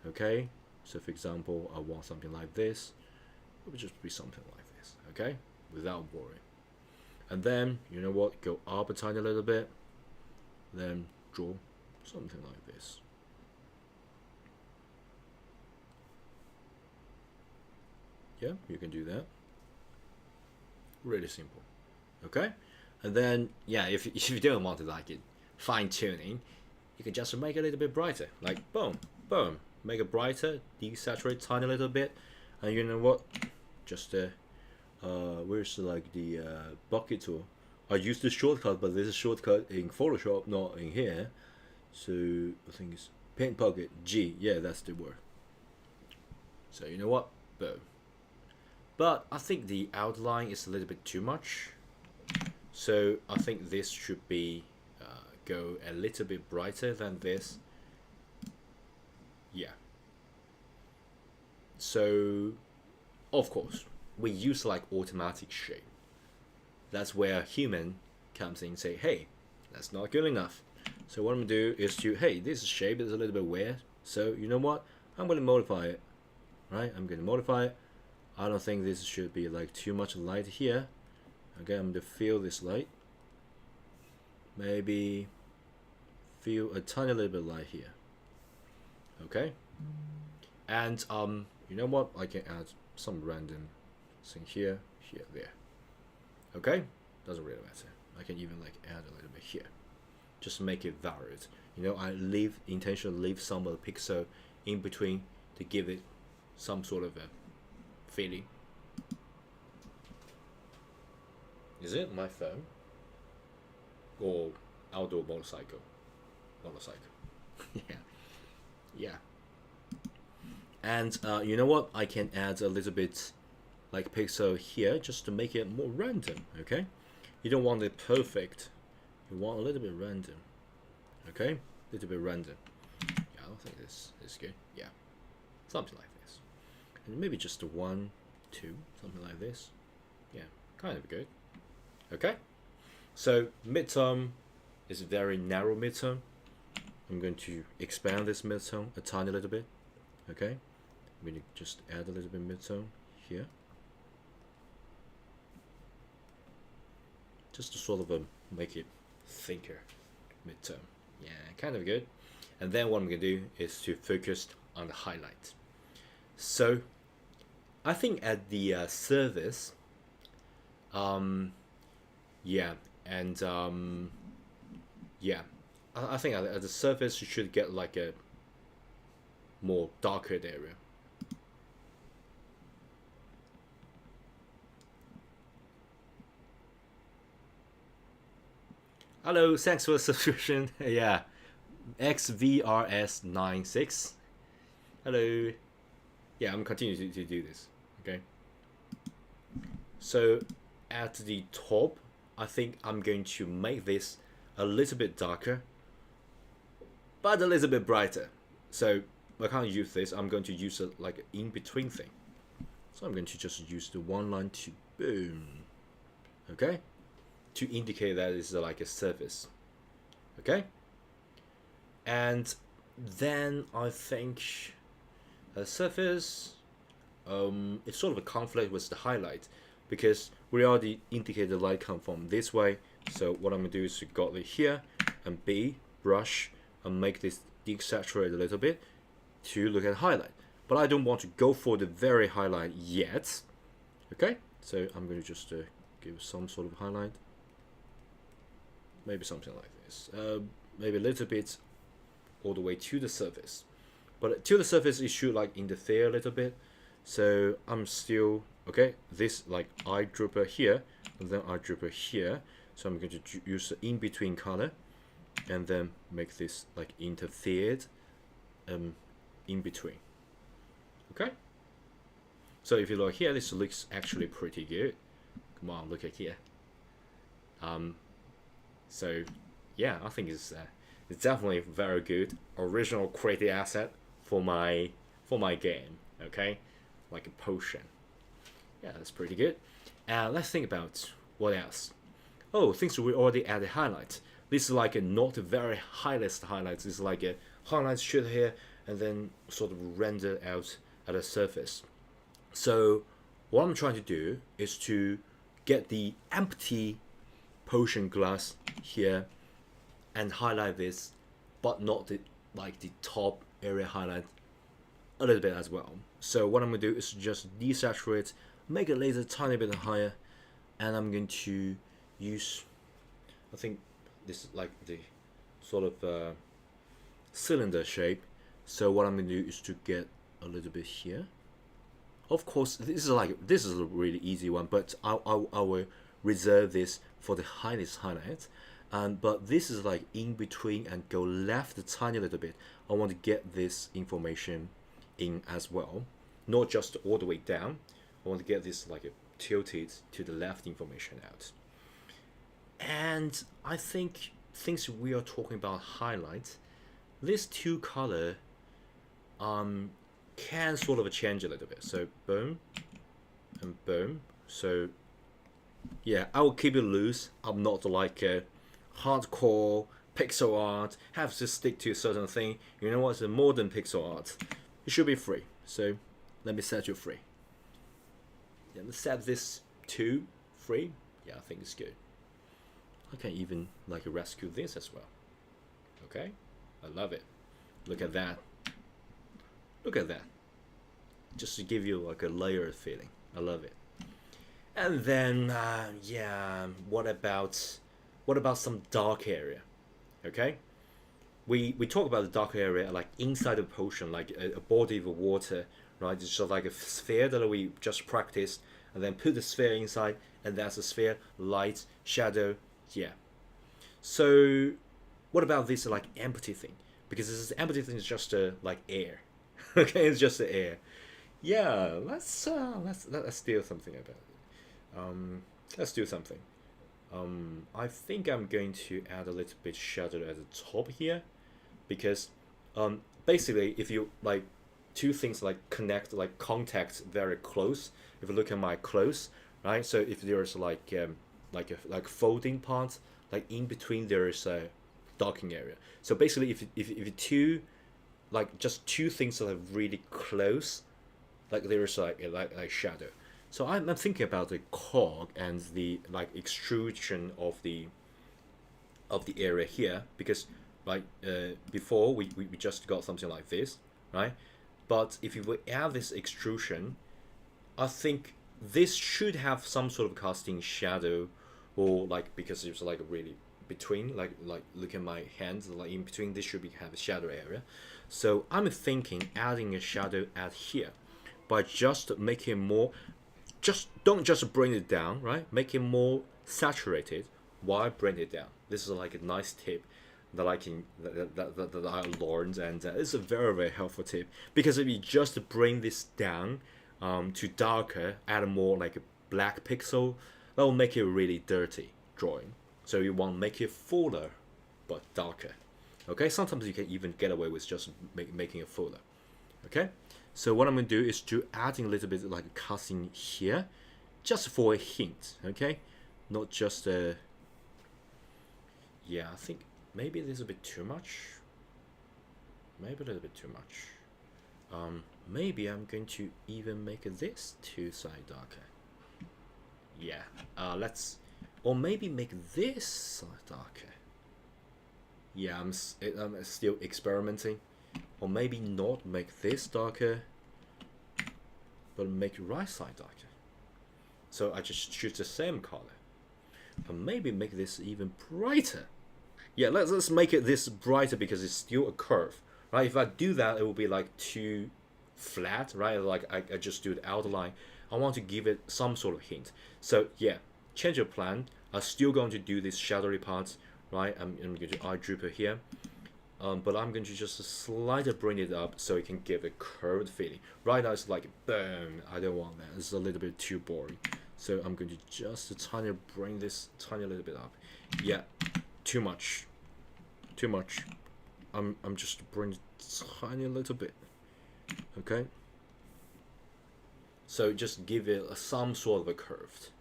okay. So for example, I want something like this. It would just be something like this, okay, without boring. And then, you know what, go up a tiny little bit, then draw something like this. Yeah, you can do that. Really simple, okay. And then, yeah, if you don't want to like it fine tuning, you can just make it a little bit brighter, like boom, boom, make it brighter, desaturate tiny little bit, and you know what, just where's like the bucket tool? I use the shortcut, but this is shortcut in Photoshop, not in here. So I think it's paint bucket G. Yeah, that's the word. So you know what? Boom. But I think the outline is a little bit too much. So I think this should be go a little bit brighter than this. Yeah. So of course we use like automatic shape. That's where a human comes in and say, hey, that's not good enough. So what I'm gonna do is to, hey, this shape is a little bit weird. So you know what? I'm gonna modify it. Right? I'm gonna modify it. I don't think this should be like too much light here. Okay, I'm gonna feel this light. Maybe feel a tiny little bit light here. Okay? And you know what? I can add some random thing here, here, there. Okay? Doesn't really matter. I can even like add a little bit here. Just make it varied. You know, I intentionally leave some of the pixel in between to give it some sort of a feeling. Is it my phone? Or outdoor motorcycle? Yeah. Yeah. And you know what? I can add a little bit like pixel here just to make it more random, okay? You don't want it perfect. You want a little bit random. Okay? A little bit random. Yeah, I don't think this is good. Yeah. Something like this. And maybe just a 1, 2, something like this. Yeah, kind of good. Okay? So midterm is a very narrow midterm. I'm going to expand this midterm a tiny little bit. Okay? I'm going to just add a little bit midterm here. Just to sort of make it thicker midterm. Yeah, kind of good. And then what I'm going to do is to focus on the highlight. So I think at the surface, yeah, and yeah, I think at the surface you should get like a more darker area. Hello, thanks for the subscription. Yeah, XVRS96. Hello. Yeah, I'm continuing to do this. Okay. So at the top, I think I'm going to make this a little bit darker, but a little bit brighter. So I can't use this. I'm going to use a like in between thing. So I'm going to just use the one line to boom. Okay. To indicate that it's like a surface. Okay. And then I think a surface, it's sort of a conflict with the highlight because we already indicated the light come from this way. So what I'm gonna do is to got it here and B, brush, and make this desaturate a little bit to look at highlight. But I don't want to go for the very highlight yet. Okay, so I'm going to just give some sort of highlight. Maybe something like this. Maybe a little bit all the way to the surface. But to the surface, it should like interfere a little bit. So I'm still, okay, this like eyedropper here, and then eyedropper here. So I'm going to use the in-between color, and then make this like interfered in between. Okay? So if you look here, this looks actually pretty good. Come on, look at here. So yeah, I think it's definitely very good original creative asset for my game. Okay, like a potion. Yeah, that's pretty good. Let's think about what else. Oh, things we already added highlights. This is like a not very highest highlights. This is like a highlights shoot here and then sort of render out at a surface. So what I'm trying to do is to get the empty potion glass here and highlight this, but not the like the top area highlight a little bit as well. So what I'm going to do is just desaturate, make it laser tiny bit higher, and I'm going to use, I think this is like the sort of cylinder shape. So what I'm going to do is to get a little bit here. Of course, this is a really easy one, but I will reserve this for the highest highlight. But this is like in between and go left a tiny little bit. I want to get this information in as well, not just all the way down. I want to get this like tilted to the left information out. And I think things we are talking about highlights, this two color can sort of change a little bit. So boom and boom. So yeah, I will keep it loose. I'm not like a hardcore pixel art, have to stick to a certain thing. You know what's a modern pixel art? It should be free. So let me set you free. Yeah, let's set this to free. Yeah, I think it's good. I can even like rescue this as well. Okay, I love it. Look at that. Look at that. Just to give you like a layered feeling. I love it. And then yeah, what about some dark area? Okay, we talk about the dark area like inside a potion, like a body of water, right? It's just like a sphere that we just practiced, and then put the sphere inside, and that's a sphere, light, shadow, yeah. So what about this like empty thing? Because this empty thing is just like air. Okay, it's just the air. Yeah, let's do something about it. Let's do something. I think I'm going to add a little bit shadow at the top here, because basically if you like two things like connect, like contact very close, if you look at my close, right? So if there's like a folding part, like in between there is a docking area. So basically if two like just two things that are really close, like there's like shadow. So I'm thinking about the cog and the like extrusion of the area here, because like before we just got something like this, right? But if you would add this extrusion, I think this should have some sort of casting shadow, or like, because it's like really between, like look at my hands, like in between this should have a shadow area. So I'm thinking adding a shadow at here by just making more, don't just bring it down, right? Make it more saturated. Why bring it down? This is like a nice tip that I can that I learned, and it's a very helpful tip, because if you just bring this down to darker, add more like a black pixel, that will make it really dirty drawing. So you want to make it fuller but darker. Okay, sometimes you can even get away with just making it fuller. Okay, so what I'm going to do is to adding a little bit like a casting here, just for a hint. Okay, not just a. Yeah, I think maybe this is a bit too much. Maybe a little bit too much. Maybe I'm going to even make this two side darker. Yeah, let's, or maybe make this side darker. Yeah, I'm still experimenting. Or maybe not make this darker, but make right side darker. So I just choose the same color. And maybe make this even brighter. Yeah, let's make it this brighter because it's still a curve, right? If I do that, it will be like too flat, right? Like I just do the outline. I want to give it some sort of hint. So yeah, change your plan. I'm still going to do this shadowy parts, right? I'm going to eye dripper here. But I'm going to just slightly bring it up so it can give a curved feeling. Right now it's like boom. I don't want that. It's a little bit too boring. So I'm going to just tiny bring this tiny little bit up. Yeah, too much. Too much. I'm just bring it tiny little bit. Okay. So just give it some sort of a curved.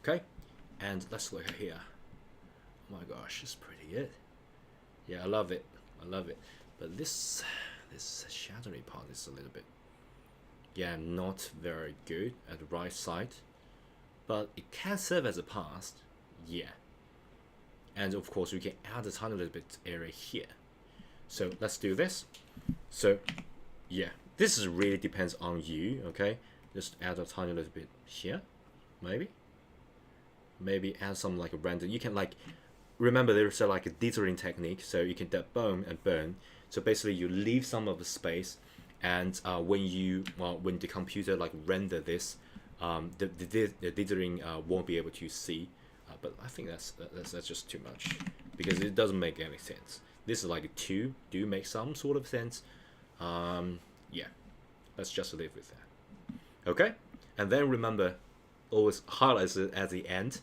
Okay, and let's look at here. Oh my gosh, it's pretty good. Yeah, I love it. I love it. But this shadowy part is a little bit, yeah, not very good at the right side. But it can serve as a pass. Yeah. And of course we can add a tiny little bit area here. So let's do this. So yeah, this is really depends on you, okay? Just add a tiny little bit here, maybe. Maybe add some like a random. You can like remember there's like a dithering technique, so you can boom and burn. So basically you leave some of the space, and when the computer like render this, the dithering won't be able to see. But I think that's just too much because it doesn't make any sense. This is like a 2 do make some sort of sense. Yeah, let's just live with that. Okay, and then remember, always highlights it at the end.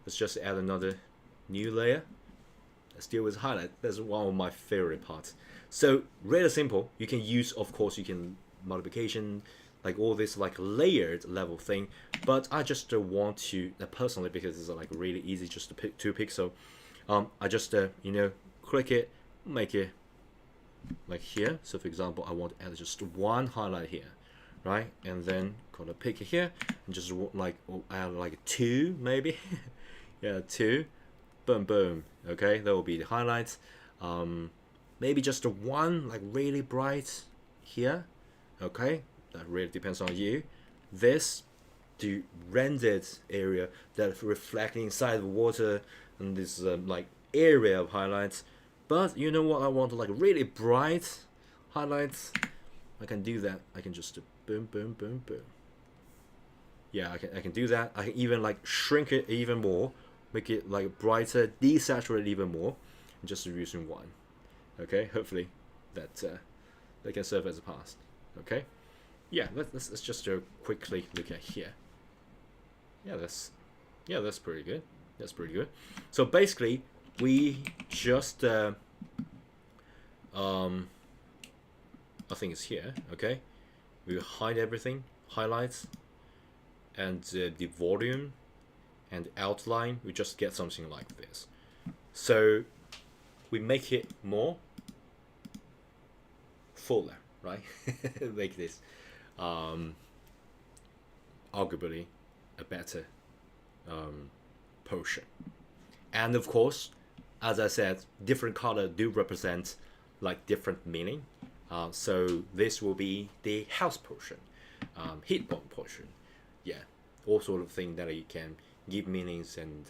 Let's just add another new layer. Let's deal with highlight. That's one of my favorite parts. So really simple. You can use, of course, you can multiplication, like all this like layered level thing. But I just want to personally, because it's like really easy just to pick 2 pixel. I just click it, make it like here. So for example, I want to add just 1 highlight here, right? And then gonna pick it here and just like add like 2 maybe. Yeah, 2. Boom, boom. Okay, that will be the highlights. Maybe just 1 like really bright here. Okay, that really depends on you. This the rendered area that reflecting inside the water, and this like area of highlights. But you know what? I want like really bright highlights. I can do that. I can just boom, boom, boom, boom. Yeah, I can do that. I can even like shrink it even more, make it like brighter, desaturate even more, and just using 1. Okay, hopefully that that can serve as a pass. Okay, yeah, let's just quickly look at here. Yeah, that's pretty good. That's pretty good. So basically, we just I think it's here. Okay, we hide everything, highlights, and the volume and outline. We just get something like this. So we make it more fuller, right? Make this arguably a better potion. And of course, as I said, different color do represent like different meaning. So this will be the house potion, heat bomb potion. Yeah, all sort of thing that you can give meanings and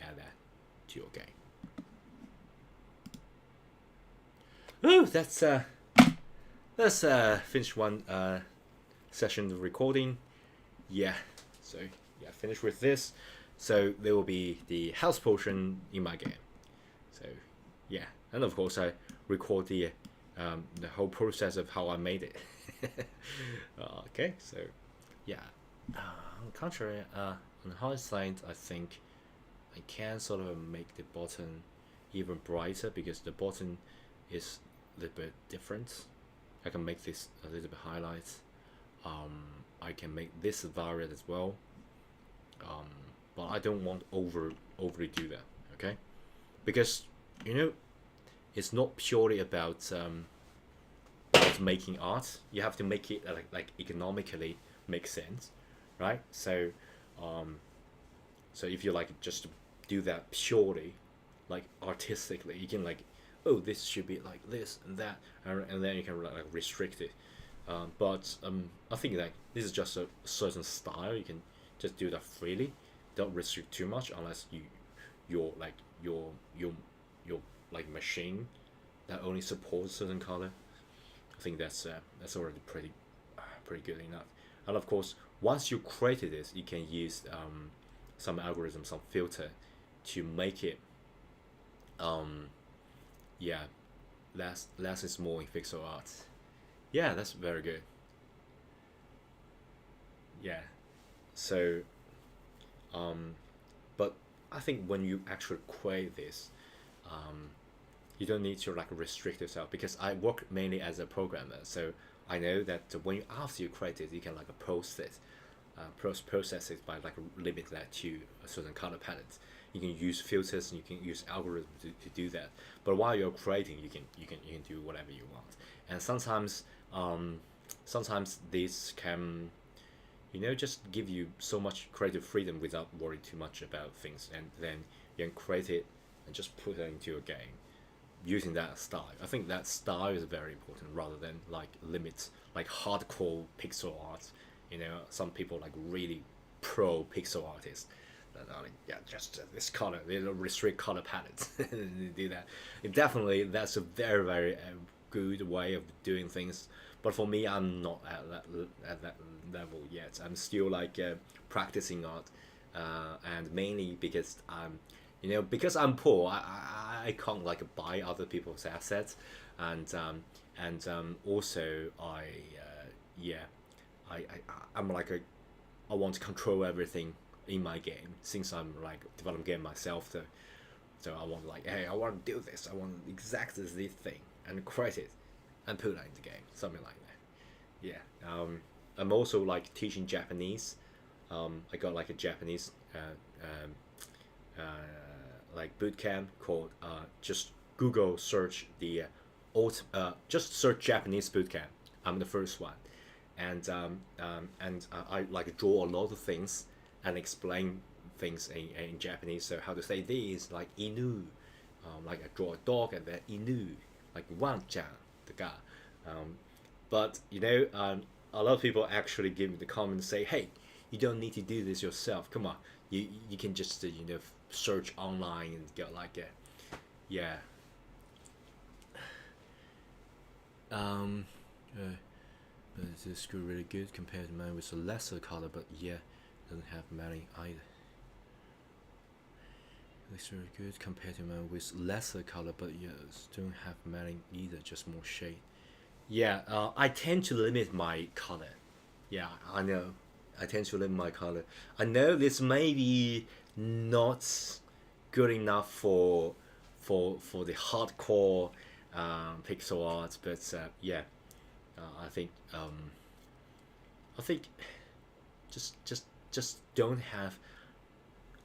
add that to your game. Oh, let's finish one session of recording. Yeah, so yeah, finish with this. So there will be the house potion in my game. So yeah, and of course I record the whole process of how I made it. Okay, so yeah. On the contrary, on the high side, I think I can sort of make the bottom even brighter because the bottom is a little bit different. I can make this a little bit highlights. I can make this varied as well. But I don't want overly do that. Okay, because it's not purely about making art. You have to make it like economically make sense, right? So so if you like just do that purely like artistically, you can like oh, this should be like this and that, and then you can like restrict it. But I think like this is just a certain style. You can just do that freely. Don't restrict too much unless your like your your like machine that only supports certain color. I think that's already pretty good enough. And of course, once you created this, you can use some algorithm, some filter, to make it yeah less is more in pixel art. Yeah, that's very good. Yeah. So um, but I think when you actually create this, um, you don't need to like restrict yourself because I work mainly as a programmer. So I know that when you after you create it, you can like process it by like limit that to a certain color palette. You can use filters and you can use algorithms to do that. But while you're creating, you can do whatever you want. And sometimes this can just give you so much creative freedom without worrying too much about things, and then you can create it and just put it into a game using that style. I think that style is very important rather than like limits like hardcore pixel art. Some people like really pro pixel artists that are like, yeah, just this color, they don't restrict color palettes and do that. That's a very very good way of doing things. But for me, I'm not at that level yet. I'm still like practicing art, and mainly because I'm poor. I can't like buy other people's assets, and also yeah, I'm like I want to control everything in my game since I'm like developing game myself. So I want like, hey, I want to do this. I want exactly this thing and create it and put that in the game, something like that. Yeah. I'm also like teaching Japanese. I got like a Japanese uh, like boot camp called just Google search the just search Japanese boot camp. I'm the first one, and I like draw a lot of things and explain things in Japanese. So how to say these like inu, like I draw a dog and then inu, like wanchan, the guy. Um, but a lot of people actually give me the comment and say, hey, you don't need to do this yourself. Come on, you can just search online and get like a yeah. Um, uh, but this school really good compared to mine with a lesser color, but yeah, doesn't have many either. Looks really good compared to mine with lesser color, but yeah, don't have many either, just more shade. Yeah, I tend to limit my color. Yeah, I know. I tend to limit my color. I know this may be not good enough for the hardcore pixel art, but yeah, I think I think just don't have.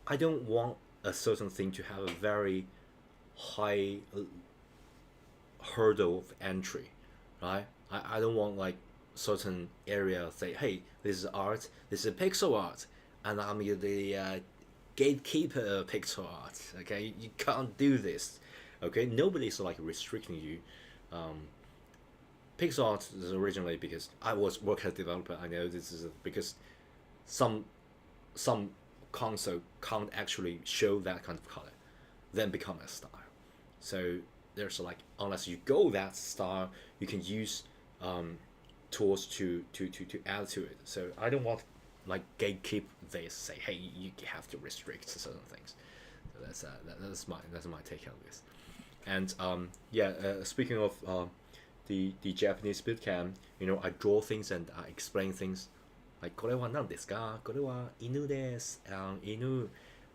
I don't want a certain thing to have a very high hurdle of entry, right? I don't want like certain area say, hey, this is art, this is pixel art, and I'm the gatekeeper of pixel art. Okay, you can't do this. Okay, nobody's like restricting you. Um, Pixel art is originally because I was work as a developer. I know this is because some some console can't actually show that kind of color, then become a style. So there's like unless you go that style, you can use um, tools to add to it. So I don't want like gatekeep this. Say hey, you have to restrict certain things. So that's my take on this. And yeah, speaking of the Japanese bootcamp, I draw things and I explain things like これは何ですか？これは犬です。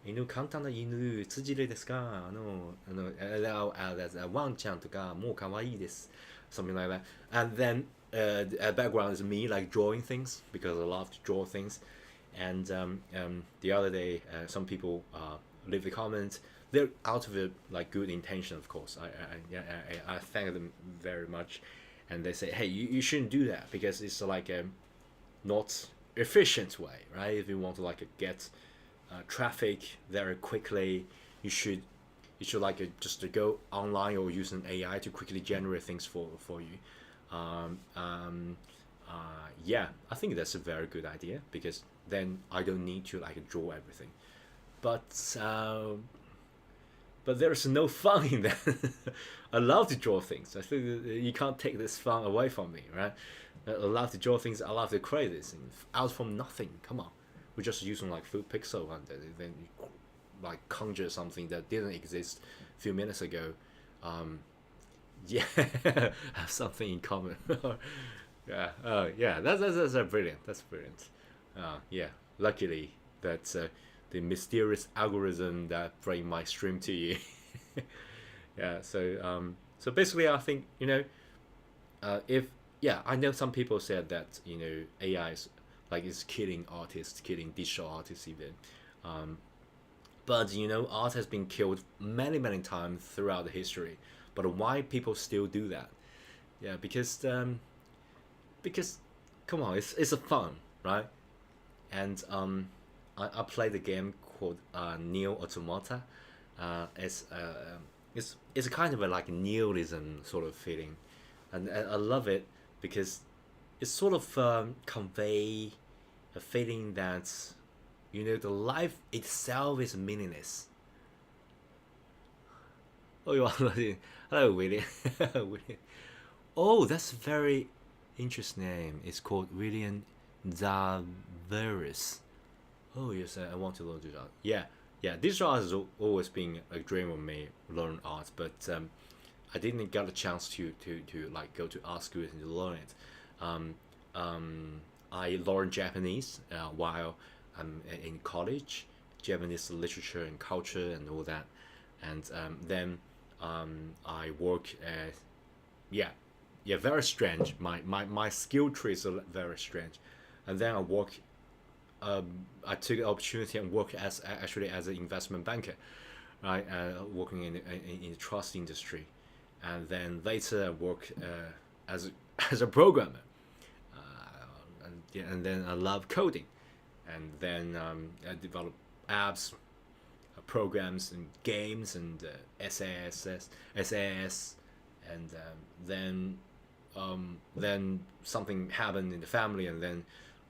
犬簡単な犬辻れですか？ワンちゃんとかもう可愛いです。Something like that. And then background is me like drawing things because I love to draw things. And the other day, some people leave a comment. They're out of a like good intention, of course. I thank them very much, and they say, hey, you shouldn't do that because it's like a not efficient way, right? If you want to like get traffic very quickly, you should You should like just to go online or use an AI to quickly generate things for you. Um, um, yeah, I think that's a very good idea because then I don't need to like draw everything. But but there's no fun in that. I love to draw things. I think you can't take this fun away from me, right? I love to draw things. I love to create this thing out from nothing. Come on, we're just using like few pixel and then you, like conjure something that didn't exist a few minutes ago. Um, yeah, have something in common. Yeah, yeah, that's brilliant. That's brilliant. Yeah, luckily that's the mysterious algorithm that bring my stream to you. Yeah, so basically, I think if yeah, I know some people said that AI is like is killing artists, killing digital artists even. Um, but art has been killed many times throughout the history. But why people still do that? Yeah, because come on, it's a fun, right? And I played a game called Neo Automata. It's a kind of a like nihilism sort of feeling, and I love it because it sort of convey a feeling that the life itself is meaningless. Oh, you are hello, William. William. Oh, that's a very interesting name. It's called William Zaveris. Oh yes, I want to learn digital art. Yeah, yeah. Digital art has always been a dream of me, learn art, but I didn't get a chance to like go to art school and to learn it. Um, I learned Japanese while I'm in college, Japanese literature and culture and all that, and then I work at yeah, yeah, very strange. My skill trees are very strange, and then I took the opportunity and worked as actually as an investment banker, right? Working in the trust industry, and then later I worked as as a programmer, and yeah, and then I love coding, and then I developed apps, programs, and games, and SAS, and then something happened in the family, and then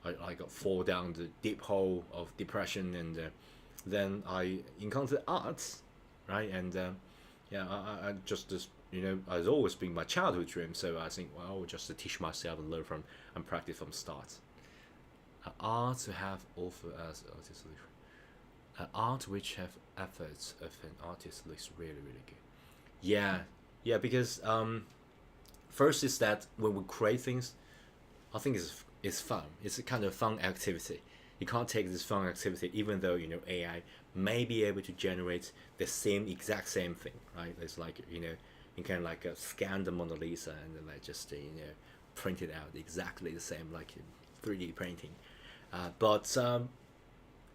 I got fall down the deep hole of depression, and then I encountered arts, right? And yeah, I just it's always been my childhood dream. So I think, well, just to teach myself and learn from and practice from start. Art to have offer as artist, art which have efforts of an artist looks really good. Yeah, yeah, because first is that when we create things, I think it's fun. It's a kind of fun activity. You can't take this fun activity, even though AI may be able to generate the exact same thing, right? It's like you can like scan the Mona Lisa and then like just print it out exactly the same like in 3D printing. But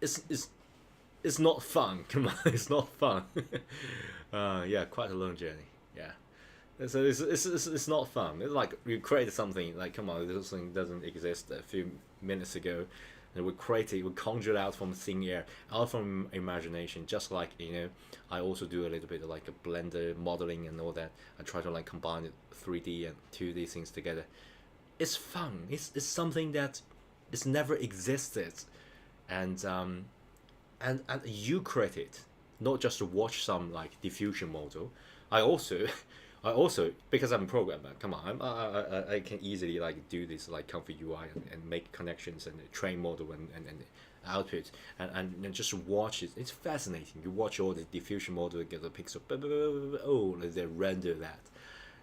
it's not fun. Come on, it's not fun. Yeah, quite a long journey. Yeah. So it's not fun. It's like we created something like come on, this thing doesn't exist a few minutes ago, and we create it, we conjure it out from thin air, out from imagination. Just like I also do a little bit of like a Blender modeling and all that. I try to like combine it 3D and 2D things together. It's fun. It's something that it's never existed, and and you create it, not just to watch some like diffusion model. I also I also because I'm a programmer. Come on, I can easily like do this like comfy UI and make connections and train model and output and just watch it. It's fascinating. You watch all the diffusion model get the pixel. Oh, they render that,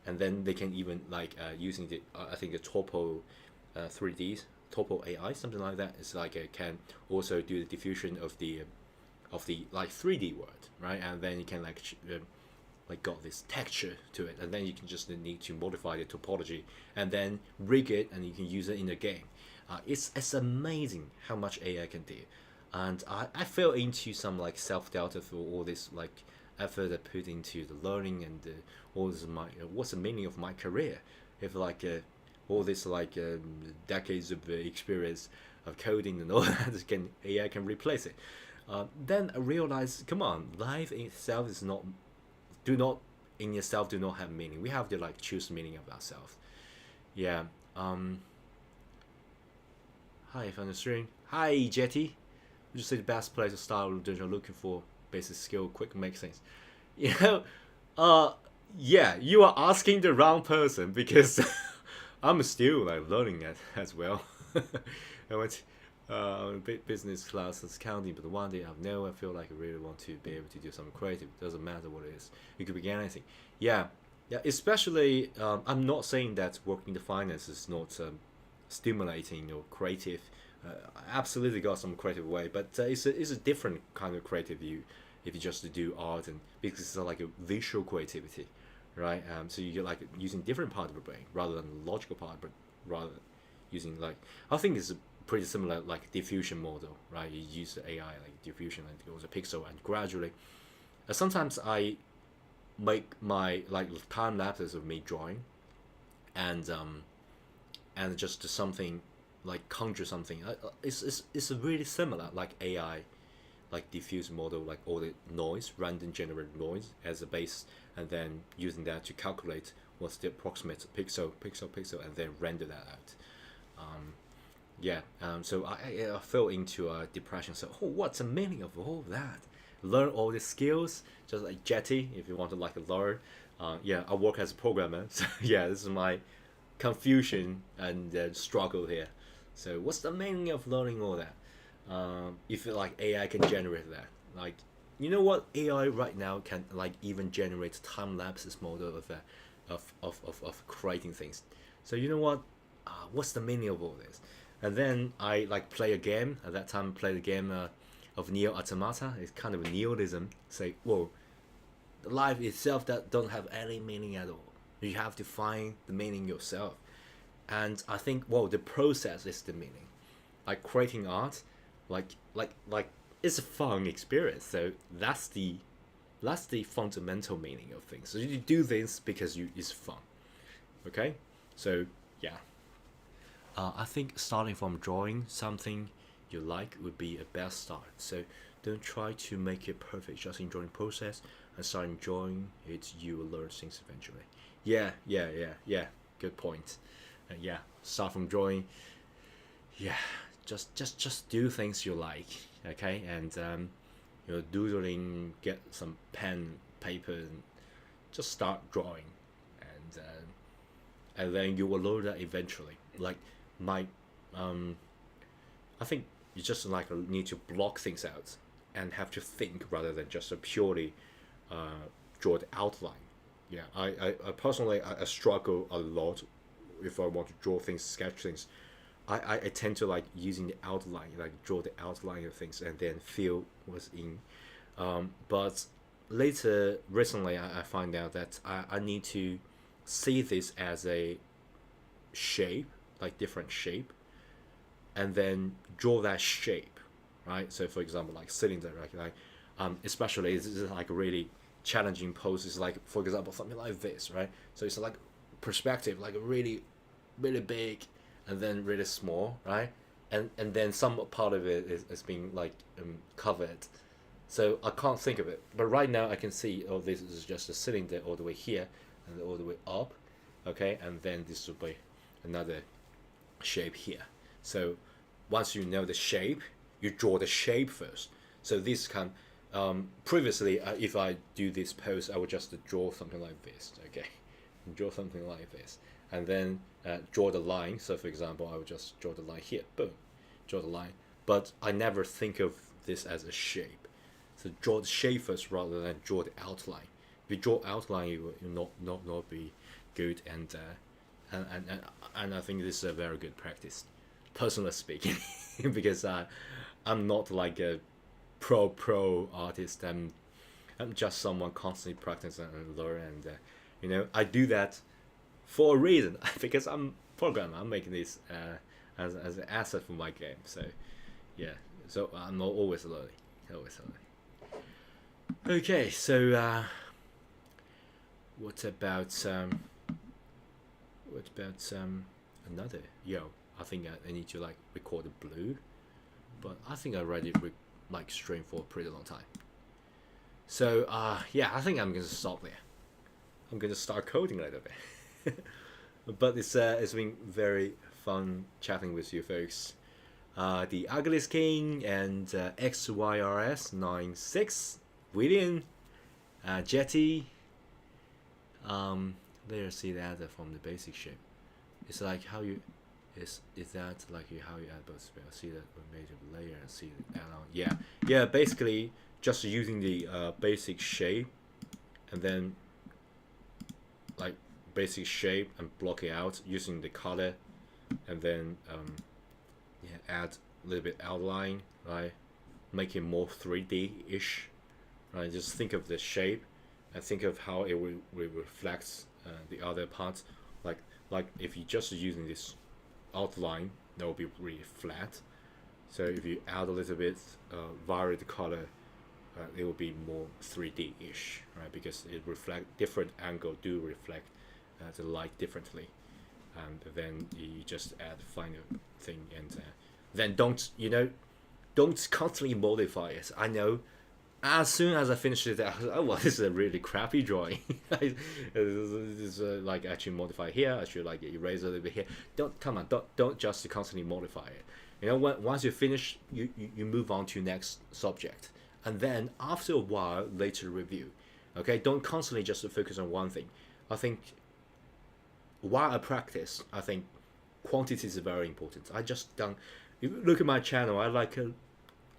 and then they can even like using the I think the Topo 3Ds Topo AI something like that. It's like can also do the diffusion of the like 3D world, right? And then you can like got this texture to it, and then you can just need to modify the topology and then rig it, and you can use it in the game. It's amazing how much AI can do, and I fell into some like self doubt for all this like effort I put into the learning and all this what's the meaning of my career if like all this like decades of experience of coding and all that can AI can replace it. Then I realized, come on, life itself is not do not in yourself do not have meaning. We have to like choose meaning of ourselves. Yeah. Hi, if on the stream. Hi, Jetty. Would you say the best place to start with you're looking for basic skill, quick make things? You know, uh, yeah, you are asking the wrong person because I'm still like learning it as well. I went business classes counting, but one day I feel like I really want to be able to do something creative. It doesn't matter what it is. It could be anything. Yeah, yeah. Especially, I'm not saying that working in the finance is not stimulating or creative. Absolutely got some creative way, but it's a different kind of creative you if you just do art and because it's like a visual creativity, right? So you get like using different part of the brain rather than the logical part, but rather using like I think it's pretty similar like diffusion model, right? You use the AI like diffusion and it goes a pixel and gradually. Sometimes I make my like time lapses of me drawing, and and just something like conjure something. It's really similar like AI like diffuse model like all the noise random generated noise as a base and then using that to calculate what's the approximate pixel and then render that out. Yeah, so I fell into a depression. So, oh, what's the meaning of all that? Learn all the skills, just like Jetty, if you want to like learn. Yeah, I work as a programmer, so yeah, this is my confusion and struggle here. So, what's the meaning of learning all that? If like AI can generate that, like you know what AI right now can like even generate time lapses model of of creating things. So you know what? What's the meaning of all this? And then I like play a game. At that time, I played a game of Neo Automata. It's kind of a nihilism. Say, whoa, life itself that don't have any meaning at all. You have to find the meaning yourself. And I think, whoa, the process is the meaning. Like creating art, like it's a fun experience. So that's the fundamental meaning of things. So you do things because it's fun. Okay, so yeah. I think starting from drawing something you like would be a best start. So don't try to make it perfect. Just enjoy the process and start enjoying it. You will learn things eventually. Yeah. Good point. Yeah, start from drawing. Yeah, just do things you like. Okay, and doodling. Get some pen, paper, and just start drawing, and then you will learn that eventually. Like my I think you just like need to block things out and have to think rather than just a purely draw the outline. Yeah, I personally I struggle a lot if I want to draw things, sketch things. I tend to like using the outline, like draw the outline of things and then feel what's in. But later, recently, I find out that I need to see this as a shape, like different shape, and then draw that shape, right? So, for example, like cylinder, like especially this is like a really challenging pose. Is like, for example, something like this, right? So it's like perspective, like a really, really big, and then really small, right? And then some part of it is being like covered. So I can't think of it, but right now I can see. Oh, this is just a cylinder all the way here and all the way up, okay, and then this will be another shape here. So once you know the shape, you draw the shape first. So this can previously if I do this pose, I would just draw something like this, okay, draw something like this, and then draw the line. So for example, I would just draw the line here, boom, draw the line. But I never think of this as a shape. So draw the shape first rather than draw the outline. If you draw outline, you will not be good, and I think this is a very good practice, personally speaking, because I'm not like a pro artist. I'm just someone constantly practicing and learn, and I do that for a reason because I'm programmer. I'm making this as an asset for my game. So yeah, so I'm always learning, always learning. Okay, so what about another? Yo, I think I need to like record the blue, but I think I already like stream for a pretty long time. So yeah, I think I'm gonna stop there. I'm gonna start coding a little bit. But it's been very fun chatting with you folks. The Ugliest King and XYRS96, William, Jetty. Let's see that from the basic shape. It's like how you is that like how you add both spell? See that we made a layer and see the add-on. Yeah. Basically, just using the basic shape, and then like basic shape and block it out using the color, and then yeah, add a little bit outline, right? Make it more 3D-ish, right? Just think of the shape and think of how it will reflect the other parts. Like like if you just using this outline, that will be really flat. So if you add a little bit vary the color, it will be more 3D-ish, right? Because it reflect different angle do reflect the light differently, and then you just add final thing, and then don't constantly modify it. I know as soon as I finished it, I was like, oh well, this is a really crappy drawing. It's like actually modify here. I should like erase a little bit here. Don't just constantly modify it. Once you finish, you move on to next subject, and then after a while later review. Okay, don't constantly just focus on one thing. I think while I practice, I think quantity is very important. I just done. If you look at my channel, I like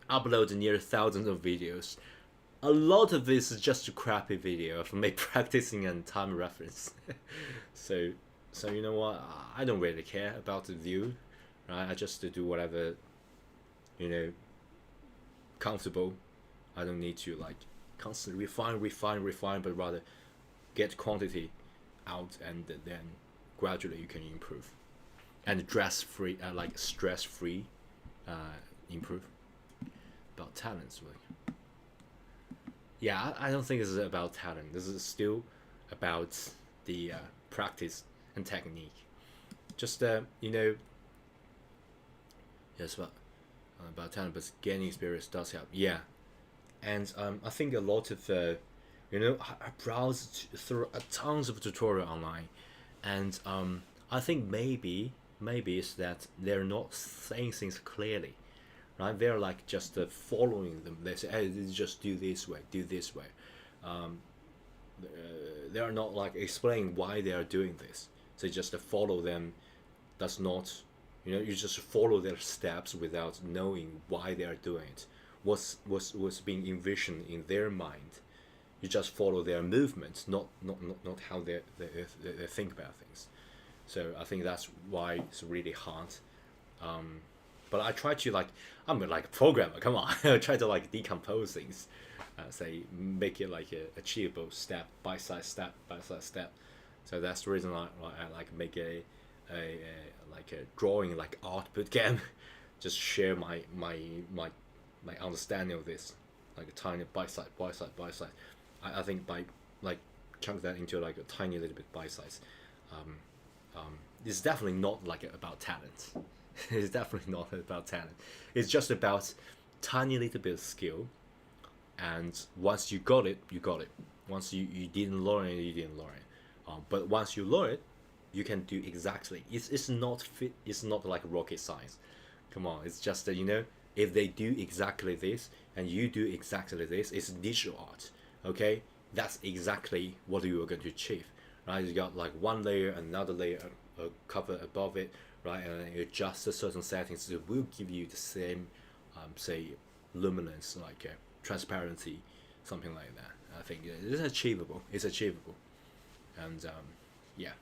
upload near thousands of videos. A lot of this is just a crappy video of me practicing and time reference. so you know what? I don't really care about the view, right? I just do whatever, comfortable. I don't need to like constantly refine, but rather get quantity out, and then gradually you can improve, and stress free, improve. About talents, really. Yeah, I don't think this is about talent. This is still about the practice and technique. Just yes, about talent, but gaining experience does help. Yeah, and I think a lot of I browsed through tons of tutorial online, and I think maybe it's that they're not saying things clearly, right? They're like just following them. They say, hey, just do this way, do this way. Um, they are not like explaining why they are doing this. So just follow them. Does not, you just follow their steps without knowing why they are doing it. What's being envisioned in their mind. You just follow their movements, not how they think about things. So I think that's why it's really hard. But I try to I'm like a programmer. Come on, I try to like decompose things, say make it like a achievable step by step. So that's the reason I like make a drawing like output game. Just share my understanding of this, like a tiny by side. I think by like chunk that into like a tiny little bit bite size. It's definitely not like about talent. It's definitely not about talent. It's just about tiny little bit of skill, and once you got it, you got it. Once you didn't learn it, you didn't learn it. But once you learn it, you can do exactly. It's not fit. It's not like rocket science. Come on, it's just that if they do exactly this and you do exactly this, it's digital art. Okay, that's exactly what you are going to achieve, right? You got like one layer, another layer, a cover above it, right? And then you adjust certain settings. It will give you the same, say, luminance, like transparency, something like that. I think it's achievable. It's achievable, and yeah.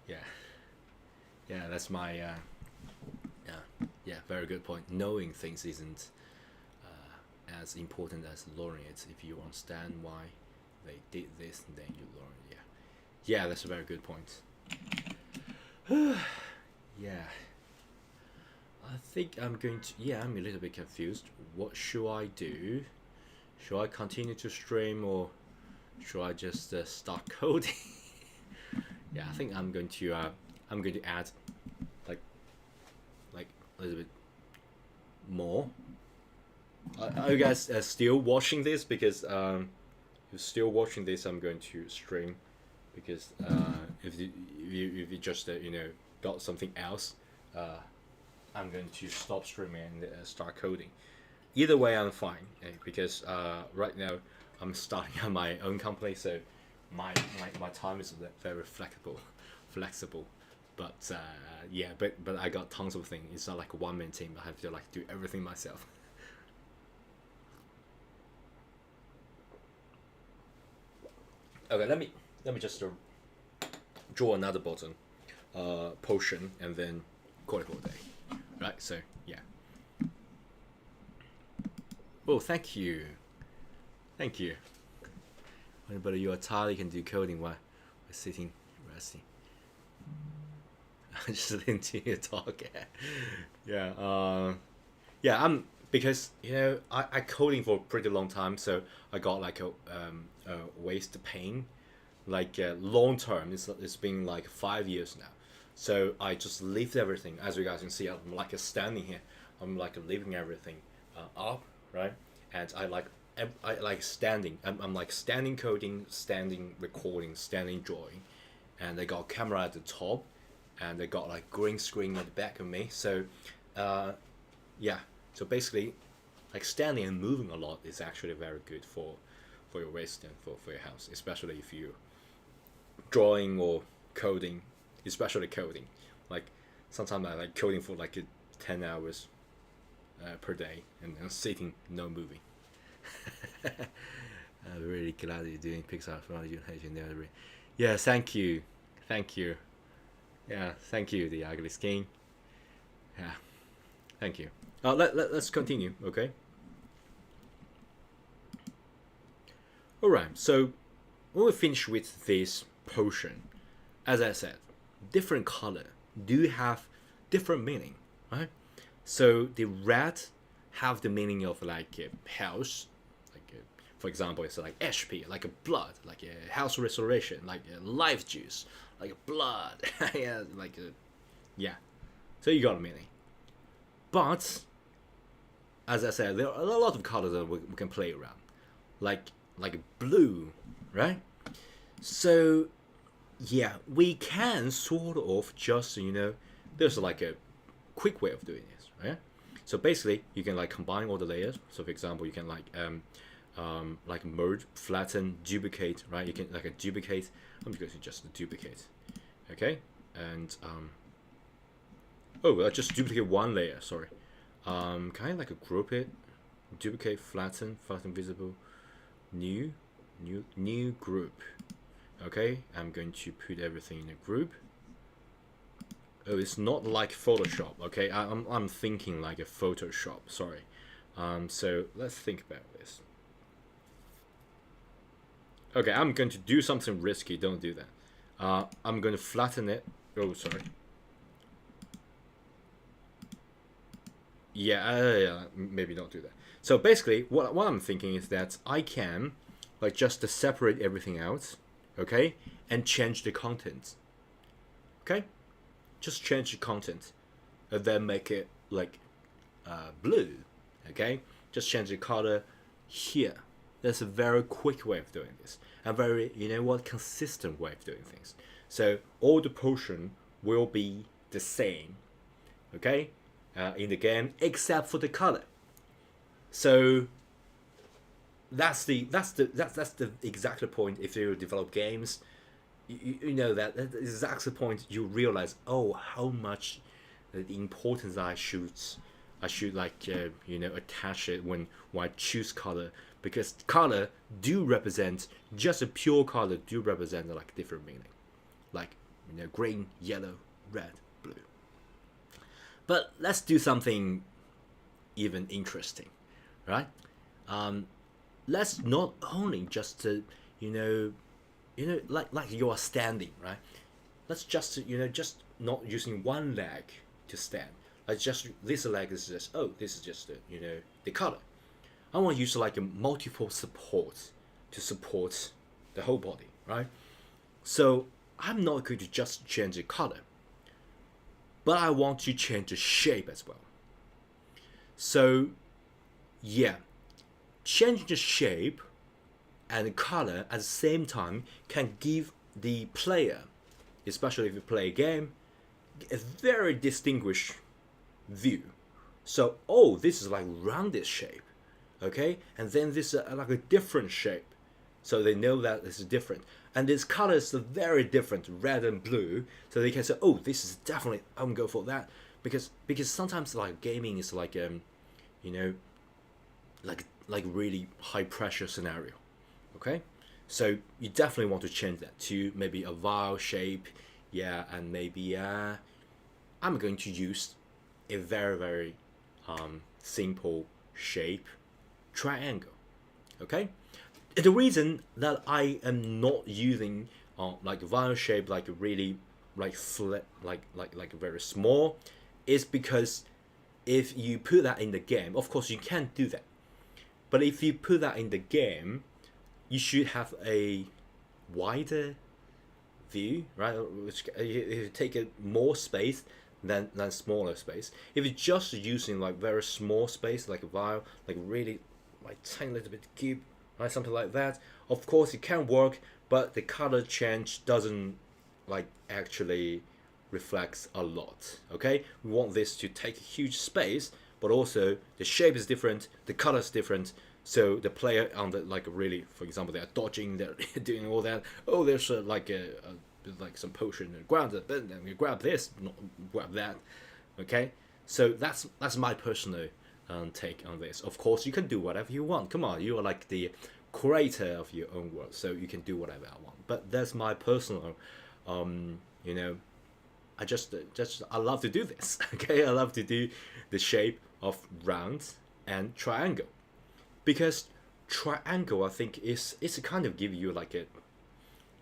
Yeah, yeah, that's my yeah, very good point. Knowing things isn't as important as learning it. If you understand why they did this, then you learn. Yeah, that's a very good point. Yeah, I think I'm going to. Yeah, I'm a little bit confused. What should I do? Should I continue to stream, or should I just start coding? Yeah, I think I'm going to. I'm going to add like a little bit more. Are you guys still watching this? Because if you're still watching this, I'm going to stream. Because if you just got something else, I'm going to stop streaming and start coding. Either way, I'm fine, because right now I'm starting on my own company, so my time is very flexible. But yeah, but I got tons of things. It's not like a one man team. I have to like do everything myself. Okay, let me just draw another button, potion, and then call it all day. Right. So yeah. Oh, thank you. Thank you. But you are tired, you can do coding while sitting, resting. I'm just listening to you talk. Yeah. Yeah. Because I coding for a pretty long time, so I got like a waist pain, like long term. It's been like 5 years now. So I just lift everything. As you guys can see, I'm like standing here. I'm like lifting everything up, right? And I like standing. I'm like standing coding, standing recording, standing drawing, and they got camera at the top, and they got like green screen at the back of me. So, yeah. So basically, like standing and moving a lot is actually very good for your waist and for your health, especially if you drawing or coding, especially coding. Like sometimes I like coding for like 10 hours per day and sitting, no moving. I'm really glad you're doing Pixar from you. Yeah, thank you. Yeah, thank you, the ugly skin. Yeah, thank you. Let's continue, okay? Alright, so when we finish with this potion, as I said, different color do have different meaning, right? So the red have the meaning of like health, like for example, it's like HP, like a blood, like a health restoration, like a life juice, like a blood, yeah, like yeah. So you got a meaning. But as I said, there are a lot of colors that we can play around, like blue, right? So yeah, we can sort of just there's like a quick way of doing this, right? So basically, you can like combine all the layers. So for example, you can like merge, flatten, duplicate, right? You can like a duplicate. I'm going to just duplicate, okay? And oh, I just duplicate one layer. Sorry. Can I like group it? Duplicate, flatten visible, new group. Okay, I'm going to put everything in a group. Oh, it's not like Photoshop. Okay, I'm thinking like a Photoshop. Sorry. So let's think about this. Okay, I'm going to do something risky. Don't do that. I'm going to flatten it. Oh, sorry. Yeah, maybe don't do that. So basically, what I'm thinking is that I can like just separate everything out, okay, and change the content. Okay, just change the content, and then make it like blue. Okay, just change the color here. That's a very quick way of doing this, and very consistent way of doing things. So all the potion will be the same, okay, in the game except for the color. So that's the exact point. If you develop games, you know that that's the exact point. You realize, oh, how much the importance I should like attach it when I choose color, because color do represent, just a pure color do represent like different meaning, like green, yellow, red, blue. But let's do something even interesting, right? Let's not only just like you are standing, right? Let's just just not using one leg to stand. Like just this leg is just, oh, this is just the color. I want to use like a multiple support to support the whole body, right? So I'm not going to just change the color, but I want to change the shape as well. So yeah, changing the shape and color at the same time can give the player, especially if you play a game, a very distinguished view. So, oh, this is like rounded shape, okay, and then this is like a different shape, so they know that this is different. And this color is very different, red and blue, so they can say, oh, this is definitely, I'm going for that, because sometimes like gaming is like you know, like really high pressure scenario, okay. So you definitely want to change that to maybe a vial shape, yeah, and maybe I'm going to use a very simple shape, triangle, okay. The reason that I am not using like vial shape, like really like like very small, is because if you put that in the game, of course you can't do that, but if you put that in the game, you should have a wider view, right? Which you take a more space than smaller space. If you're just using like very small space, like a vial, like really like tiny little bit cube, right, something like that, of course it can work, but the color change doesn't like actually reflects a lot. Okay, we want this to take a huge space, but also the shape is different, the color is different. So the player on the like really, for example, they're dodging, they're doing all that. Oh, there's like like some potion in the ground, then we grab this, not grab that. Okay, so that's my personal take on this. Of course, you can do whatever you want. Come on, you are like the creator of your own world, so you can do whatever I want. But that's my personal, you know, I just I love to do this. Okay, I love to do the shape of round and triangle, because triangle I think is it's kind of give you like a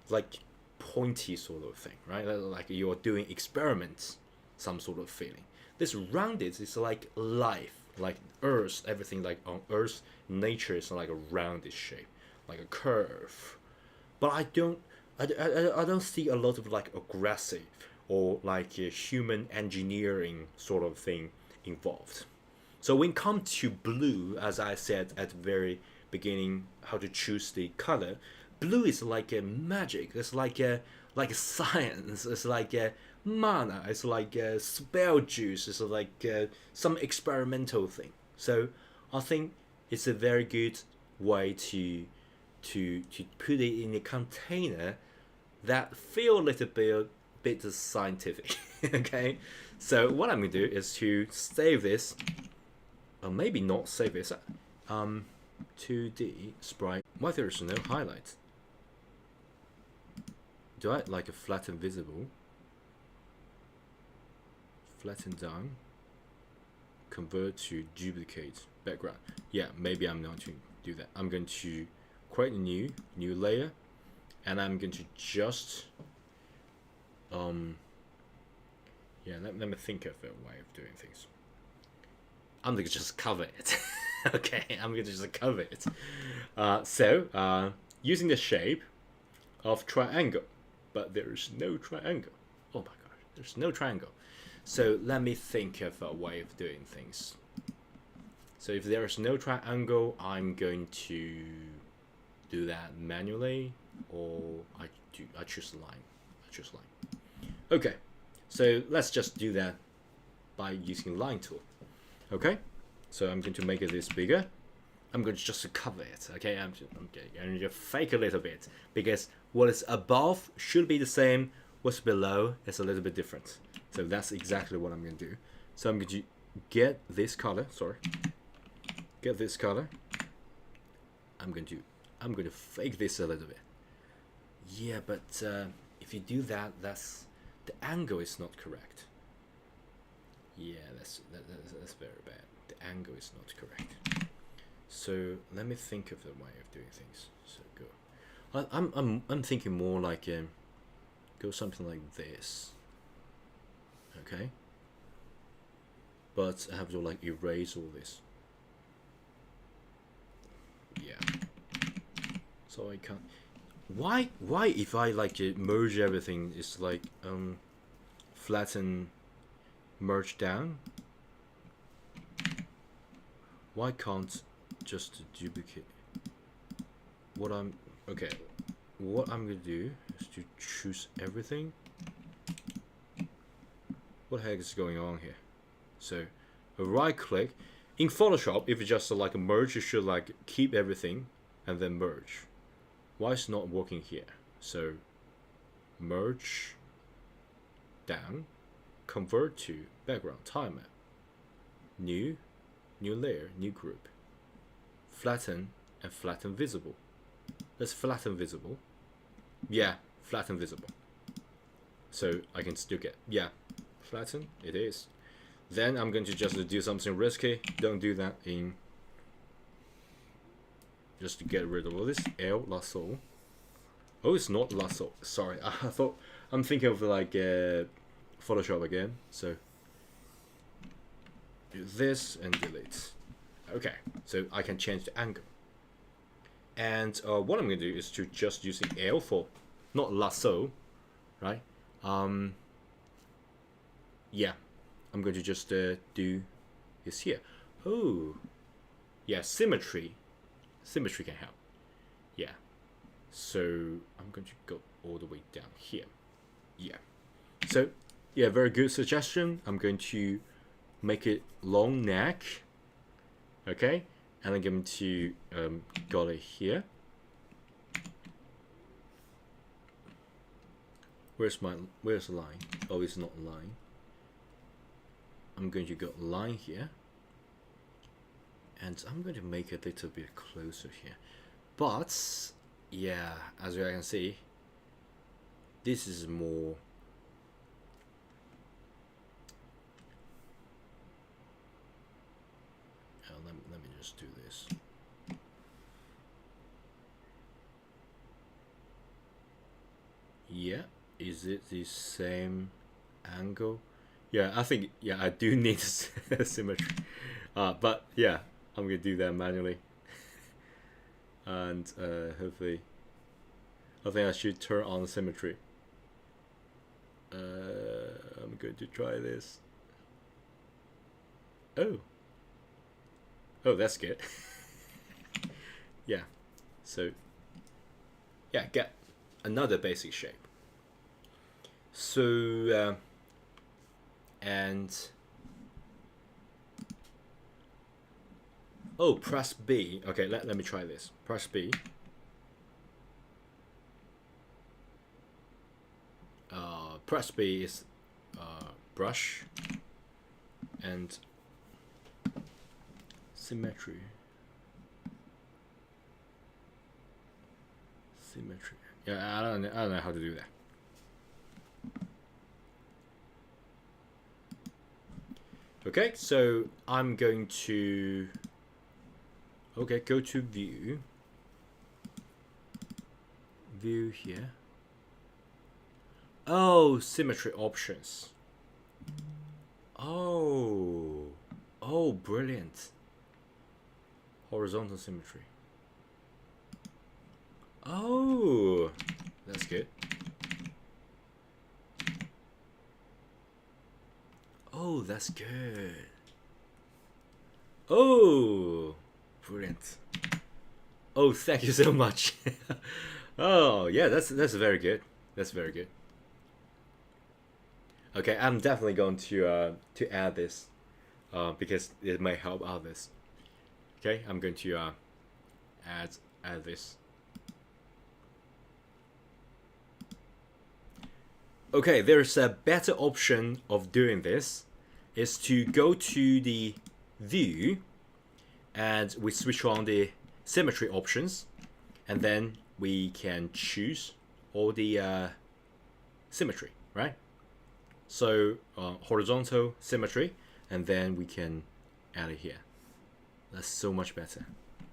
like pointy sort of thing, right? Like you're doing experiments, some sort of feeling. This rounded is like life, like Earth, everything like on Earth, nature is like a rounded shape, like a curve. But I don't see a lot of like aggressive or like a human engineering sort of thing involved. So when it comes to blue, as I said at the very beginning, how to choose the color, blue is like a magic. It's like a science. It's like a mana. It's like a spell juice. It's like some experimental thing. So I think it's a very good way to put it in a container that feel a little bit scientific. Okay, so what I'm gonna do is to save this, or maybe not save this. 2D sprite. Why there's no highlight? Do I like a flatten visible? Flatten down. Convert to duplicate background. Yeah, maybe I'm not to do that. I'm going to create a new layer, and I'm going to just yeah, let me think of a way of doing things. I'm going to just cover it. Okay, I'm going to just cover it. So using the shape of triangle, but there's no triangle. Oh my gosh, there's no triangle. So let me think of a way of doing things. So if there is no triangle, I'm going to do that manually, or I choose line. I choose line. Okay, so let's just do that by using line tool. Okay, so I'm going to make this bigger. I'm going to just cover it. Okay, I'm going to fake a little bit, because what is above should be the same. What's below is a little bit different. So that's exactly what I'm going to do. So I'm going to get this color. Sorry, get this color. I'm going to fake this a little bit. Yeah, but if you do that, that's the angle is not correct. Yeah, that's very bad. The angle is not correct. So let me think of a way of doing things. So go. I'm thinking more like go something like this. Okay. But I have to like erase all this. Yeah. So I can't. Why if I like merge everything, it's like flatten, merge down. Why can't just duplicate what I'm okay? What I'm gonna do is to choose everything. What the heck is going on here? So a right click in Photoshop. If it's just like a merge, you should like keep everything and then merge. Why is it not working here? So merge down, convert to background timeout, new layer, new group, flatten and flatten visible. Let's flatten visible. Yeah, flatten visible. So I can still get, yeah, flatten it is. Then I'm going to just do something risky. Don't do that in, just to get rid of all this. L lasso. Oh, it's not lasso. Sorry, I thought, I'm thinking of like Photoshop again. So do this and delete. Okay, so I can change the angle. And what I'm going to do is to just using L for, not lasso, right? Yeah, I'm going to just do this here. Oh, yeah, symmetry can help. Yeah, so I'm going to go all the way down here. Yeah, so yeah, very good suggestion. I'm going to make it long neck. Okay, and I'm going to got it here. Where's the line? Oh, it's not a line. I'm going to go line here, and I'm going to make it a little bit closer here. But yeah, as you can see, this is more. Let me just do this. Yeah, is it the same angle? Yeah, I think, yeah, I do need symmetry. But yeah, I'm gonna do that manually. And hopefully, I think I should turn on symmetry. I'm going to try this. Oh, that's good. Yeah, so yeah, get another basic shape. So and oh, press B. Okay, let me try this. Press B. Press B is brush and symmetry. Yeah, I don't know how to do that. Okay, so I'm going to go to view here. Oh, symmetry options. Oh, brilliant. Horizontal symmetry. Oh, that's good. Oh, that's good. Oh, brilliant. Oh, thank you so much. Oh, yeah, that's very good. That's very good. Okay, I'm definitely going to add this because it may help others. Okay, I'm going to add this. Okay, there's a better option of doing this is to go to the view and we switch on the symmetry options, and then we can choose all the symmetry, right? So horizontal symmetry, and then we can add it here. That's so much better.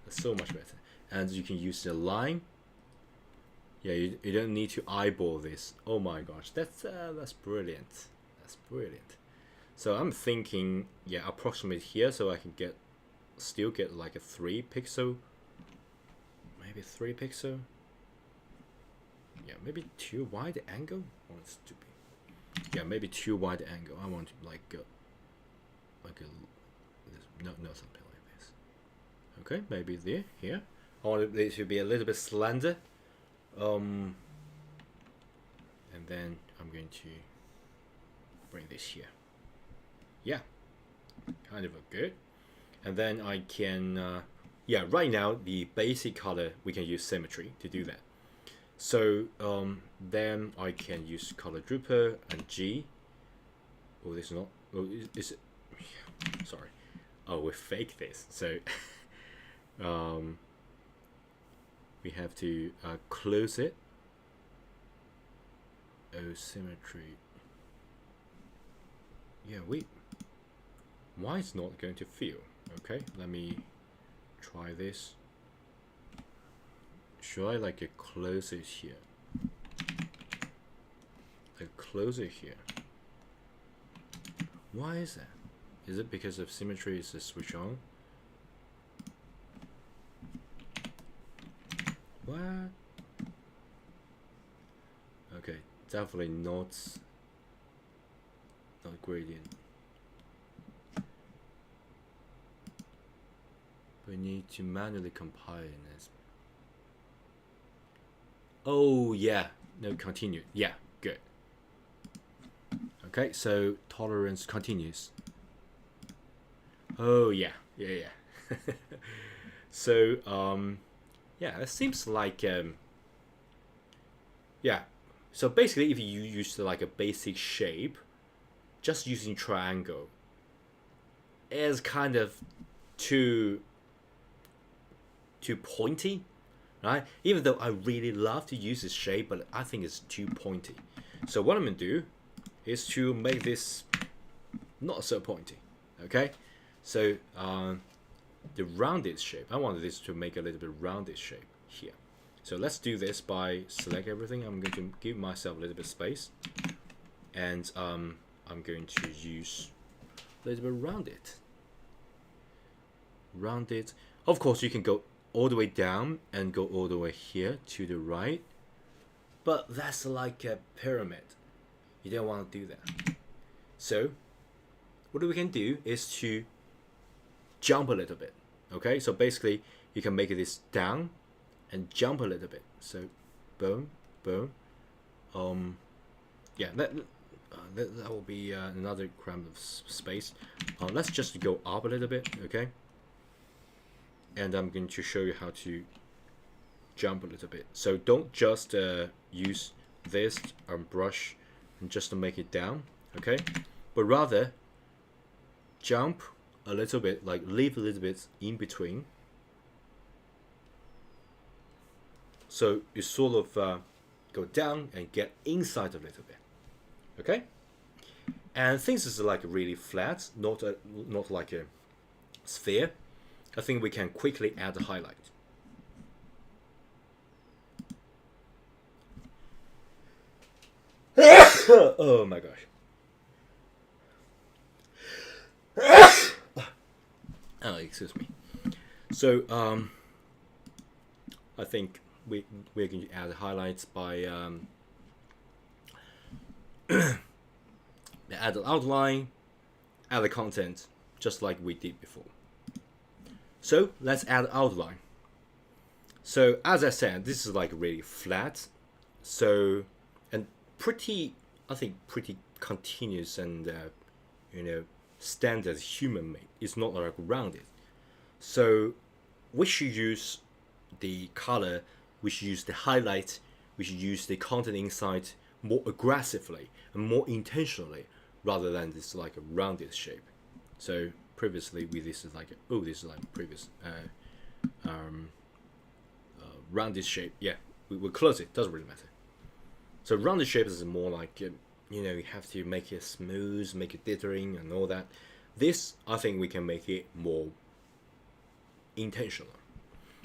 That's so much better. And you can use the line. Yeah, you don't need to eyeball this. Oh my gosh, that's brilliant. That's brilliant. So I'm thinking, yeah, approximate here, so I can still get like a 3 pixel, maybe 3 pixel. Yeah, maybe too wide angle. I want it to be. Yeah, maybe too wide angle. I want to like no, something like this. Okay, maybe there, here. I want it to be a little bit slender. And then I'm going to bring this here. Yeah, kind of good. And then I can, yeah, right now the basic color, we can use symmetry to do that. So then I can use color grouper and G. Oh, this is not, oh, is it, sorry. Oh, we fake this. So we have to close it. Oh, symmetry. Yeah, why it's not going to fill? Okay, let me try this. Should I like close it here? Like close it here. Why is that? Is it because of symmetry is a switch on? What? Okay, definitely not gradient. We need to manually compile this. Oh yeah, no, continue. Yeah, good. Okay, so tolerance continues. Oh yeah. So yeah, it seems like yeah. So basically, if you use like a basic shape, just using triangle is kind of too pointy, right? Even though I really love to use this shape, but I think it's too pointy. So what I'm gonna do is to make this not so pointy. Okay, so the rounded shape, I want this to make a little bit rounded shape here. So let's do this by select everything. I'm going to give myself a little bit space, and I'm going to use a little bit rounded. Of course, you can go all the way down and go all the way here to the right, but that's like a pyramid. You don't want to do that. So what we can do is to jump a little bit. Okay, so basically you can make this down and jump a little bit. So boom, boom. Yeah, that will be another cramp of space. Let's just go up a little bit. Okay, and I'm going to show you how to jump a little bit. So don't just use this brush and just to make it down. Okay, but rather jump a little bit, like leave a little bit in between. So you sort of go down and get inside a little bit. Okay, and things is like really flat, not like a sphere. I think we can quickly add a highlight. Oh my gosh. Oh, excuse me. So I think we're going to add highlights by add the outline, add the content, just like we did before. So let's add outline. So as I said, this is like really flat, so and pretty, I think pretty continuous and standard human made. It's not like rounded. So we should use the color, we should use the highlight, we should use the content inside more aggressively and more intentionally, rather than this like a rounded shape. So previously this is like previous rounded shape. Yeah, we'll close it, doesn't really matter. So rounded shape is more like you have to make it smooth, make it dithering and all that. This, I think we can make it more intentional.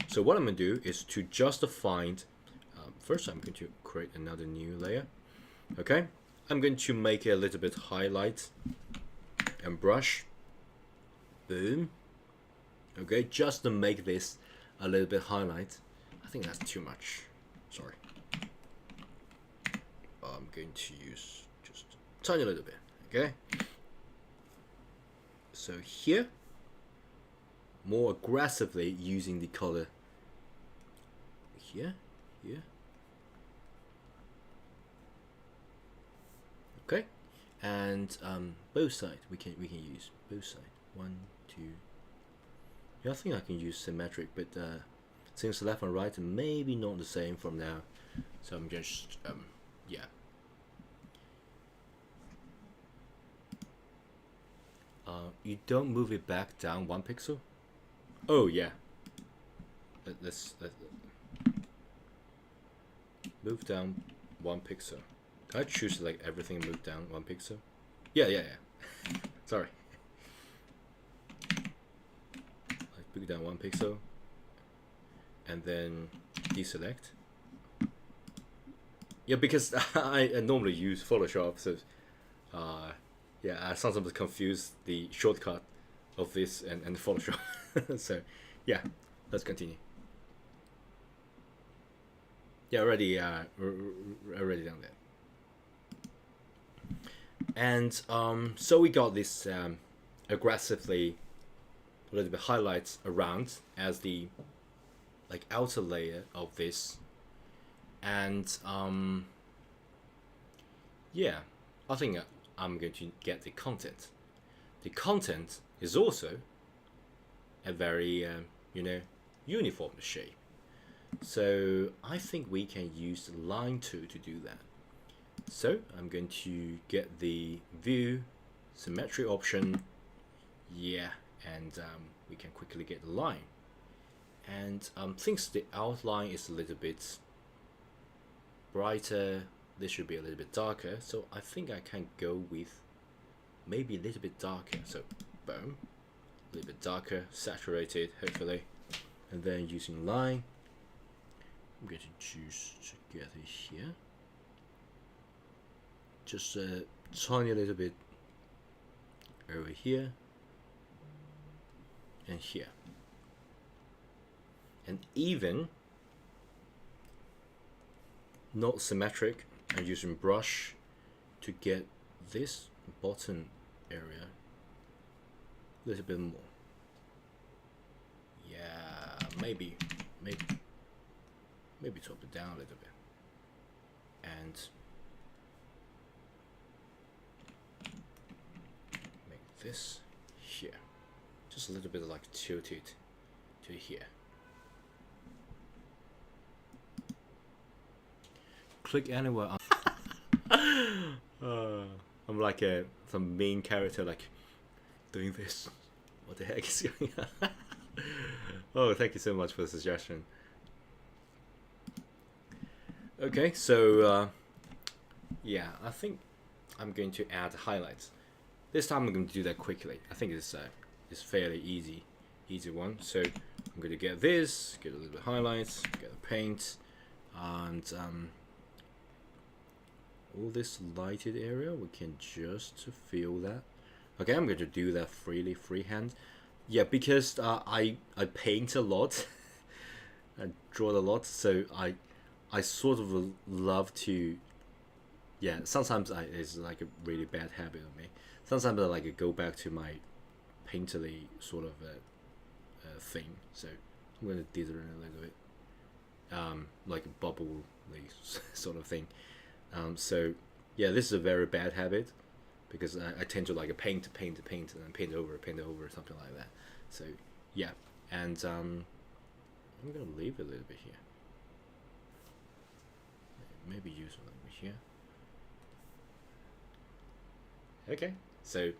So what I'm going to do is to just find, first I'm going to create another new layer. Okay, I'm going to make it a little bit highlight and brush. Boom. Okay, just to make this a little bit highlight. I think that's too much. Sorry. I'm going to use just a tiny little bit. Okay. So here, more aggressively using the color here, here. Okay, and both sides we can use both sides. 1, 2. Yeah, I think I can use symmetric, but since left and right maybe not the same from now, so I'm just yeah. You don't move it back down 1 pixel. Oh yeah. Let's move down 1 pixel. Can I choose like everything and move down 1 pixel? Yeah. Sorry. Like move down 1 pixel, and then deselect. Yeah, because I normally use Photoshop, so yeah, I sometimes confuse the shortcut of this and Photoshop. So yeah, let's continue. Yeah, already done that. And so we got this aggressively a little bit highlights around as the like outer layer of this, and yeah, I think I'm going to get the content. The content is also a very uniform shape. So I think we can use the line tool to do that. So I'm going to get the view symmetry option, yeah, and we can quickly get the line. And since the outline is a little bit brighter, this should be a little bit darker, so I think I can go with maybe a little bit darker. So boom, a little bit darker, saturated hopefully, and then using line, I'm going to choose to get it here, just a tiny little bit over here and here, and even not symmetric, I'm using brush to get this bottom area a little bit more. Yeah, maybe top it down a little bit, and make this here just a little bit like tilted to here. Click anywhere on I'm like some main character like doing this. What the heck is going on? Oh, thank you so much for the suggestion. Okay, so yeah, I think I'm going to add highlights. This time I'm going to do that quickly. I think it's fairly easy one. So I'm going to get this, get a little bit of highlights, get the paint, and all this lighted area, we can just feel that. Okay, I'm going to do that freehand. Yeah, because I paint a lot, I draw a lot, so I sort of love to, yeah, sometimes it's like a really bad habit of me. Sometimes I like go back to my painterly sort of thing. So I'm going to dither it a little bit, like a bubbly sort of thing. So yeah, this is a very bad habit because I tend to like paint and then paint over something like that. So yeah, and I'm going to leave it a little bit here. Maybe use a little bit here. Okay, so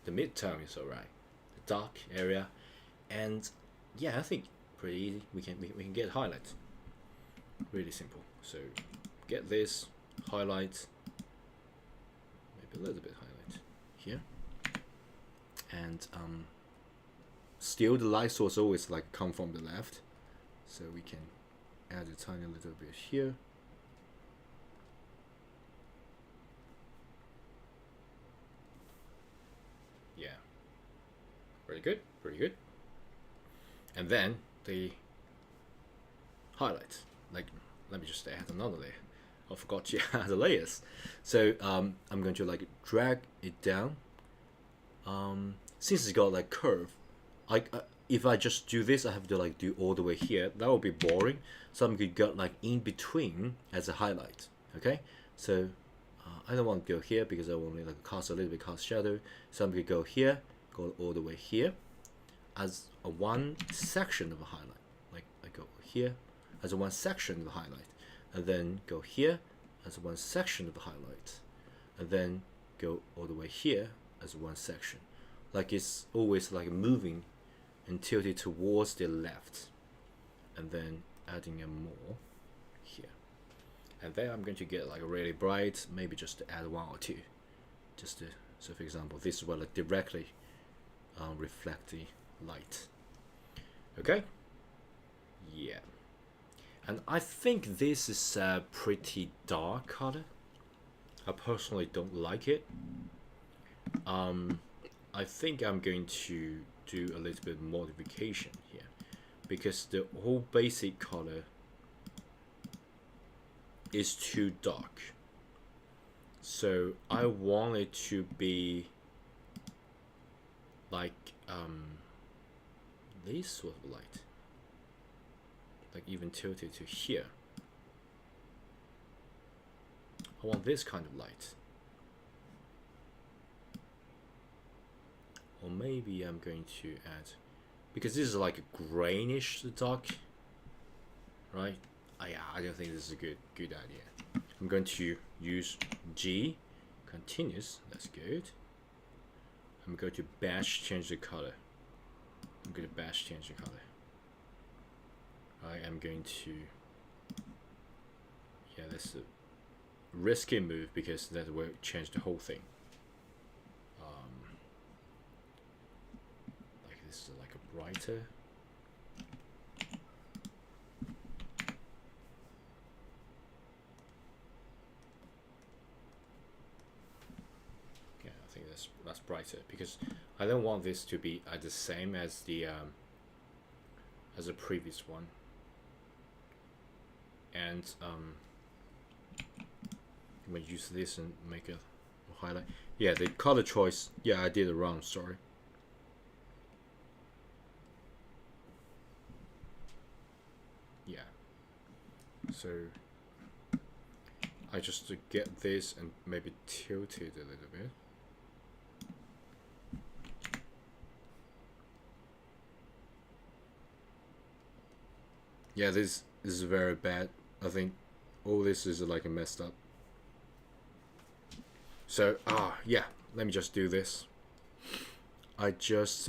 the midterm is alright. The dark area, and yeah, I think pretty easy. We can get highlights. Really simple. So get this highlight, maybe a little bit highlight here, and still the light source always like come from the left, so we can add a tiny little bit here. Yeah, pretty good. And then the highlights, like, let me just add another layer. I forgot to add the layers. So I'm going to like drag it down. Since it's got like curve, If I just do this, I have to like do all the way here. That would be boring. So I'm gonna go like in between as a highlight. Okay, so I don't want to go here because I want to like cast a little bit cast shadow. So I'm gonna go here, go all the way here, as a one section of a highlight. Like I go here as a one section of the highlight, and then go here as one section of the highlight, and then go all the way here as one section. Like it's always like moving and tilted towards the left, and then adding a more here. And then I'm going to get like really bright, maybe just to add one or two, just to, so for example, this will like directly reflect the light. Okay, yeah. And I think this is a pretty dark color. I personally don't like it. I think I'm going to do a little bit modification here, because the whole basic color is too dark. So I want it to be like this sort of light, like even tilted to here. I want this kind of light. Or maybe I'm going to add, because this is like a grayish dark, right? Yeah, I don't think this is a good idea. I'm going to use G, continuous, that's good. I'm going to batch change the color. I'm going to batch change the color. I am going to, yeah, that's a risky move because that will change the whole thing. Like this is like a brighter. Yeah, I think that's brighter because I don't want this to be the same as the previous one. And I'm gonna use this and make a highlight. Yeah, the color choice. Yeah, I did it wrong. Sorry. Yeah. So I just get this and maybe tilt it a little bit. Yeah, this is very bad. I think all this is like a messed up. So yeah, let me just do this. I just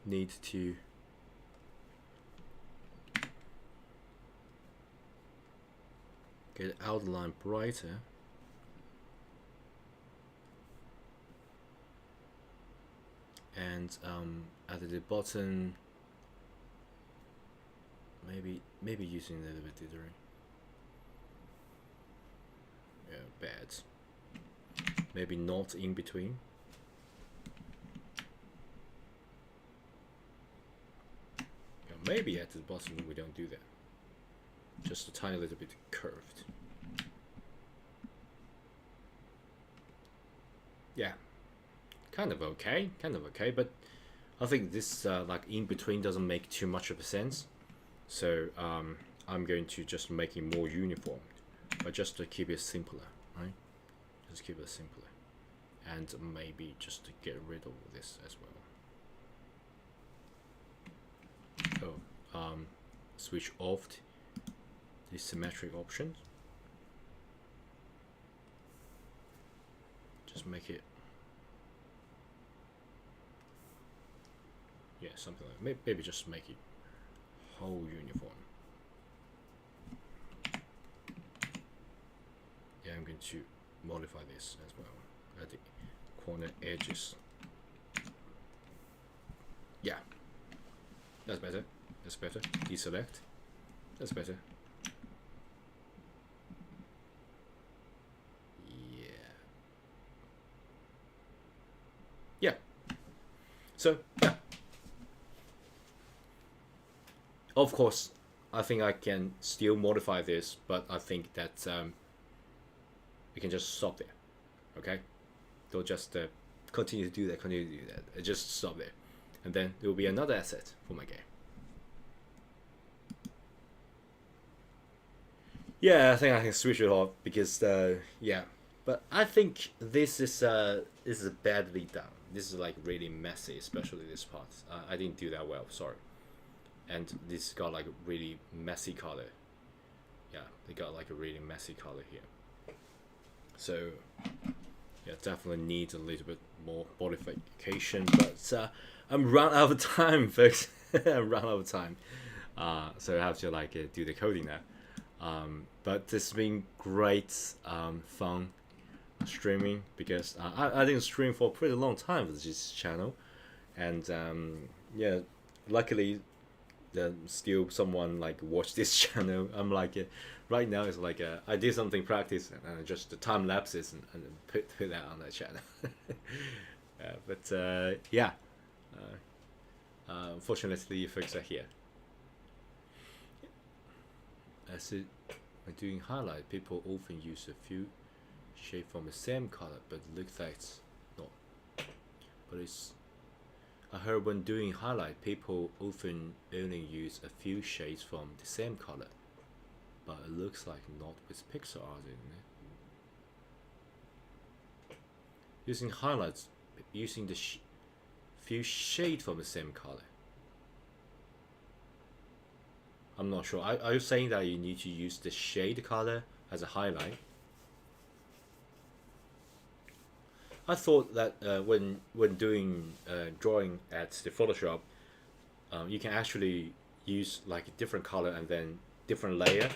need to get outline brighter. And at the bottom, maybe using a little bit dithering. Yeah, bad. Maybe not in between. Yeah, maybe at the bottom we don't do that. Just a tiny little bit curved. Yeah, kind of okay, but I think this like in between doesn't make too much of a sense. So I'm going to just make it more uniform, but just to keep it simpler, right? Just keep it simpler, and maybe just to get rid of this as well. Oh, switch off the symmetric options. Just make it, yeah, something like maybe just make it whole uniform. Yeah, I'm going to modify this as well at the corner edges. Yeah, that's better. That's better. Deselect. That's better. Yeah. Yeah. So yeah. Of course, I think I can still modify this, but I think that we can just stop there. Okay, don't just continue to do that. Just stop there, and then it will be another asset for my game. Yeah, I think I can switch it off because yeah, but I think this is badly done. This is like really messy, especially this part. I didn't do that well. Sorry. And this got like a really messy color. Yeah, they got like a really messy color here. So yeah, definitely needs a little bit more modification. But I'm run out of time, folks. I'm run out of time. So I have to like do the coding now. But this has been great fun streaming because I didn't stream for a pretty long time with this channel, and yeah, luckily still someone like watch this channel. I'm like right now it's like I did something practice and just the time lapses and put that on the channel. But yeah, unfortunately folks are here. As it when doing highlight, people often use a few shades from the same color, but looks like it's not. But it's I heard when doing highlight, people often only use a few shades from the same color, but it looks like not with pixel art, isn't it? Using highlights, using the few shades from the same color. I'm not sure. Are you saying that you need to use the shade color as a highlight? I thought that when doing drawing at the Photoshop, you can actually use like a different color and then different layer,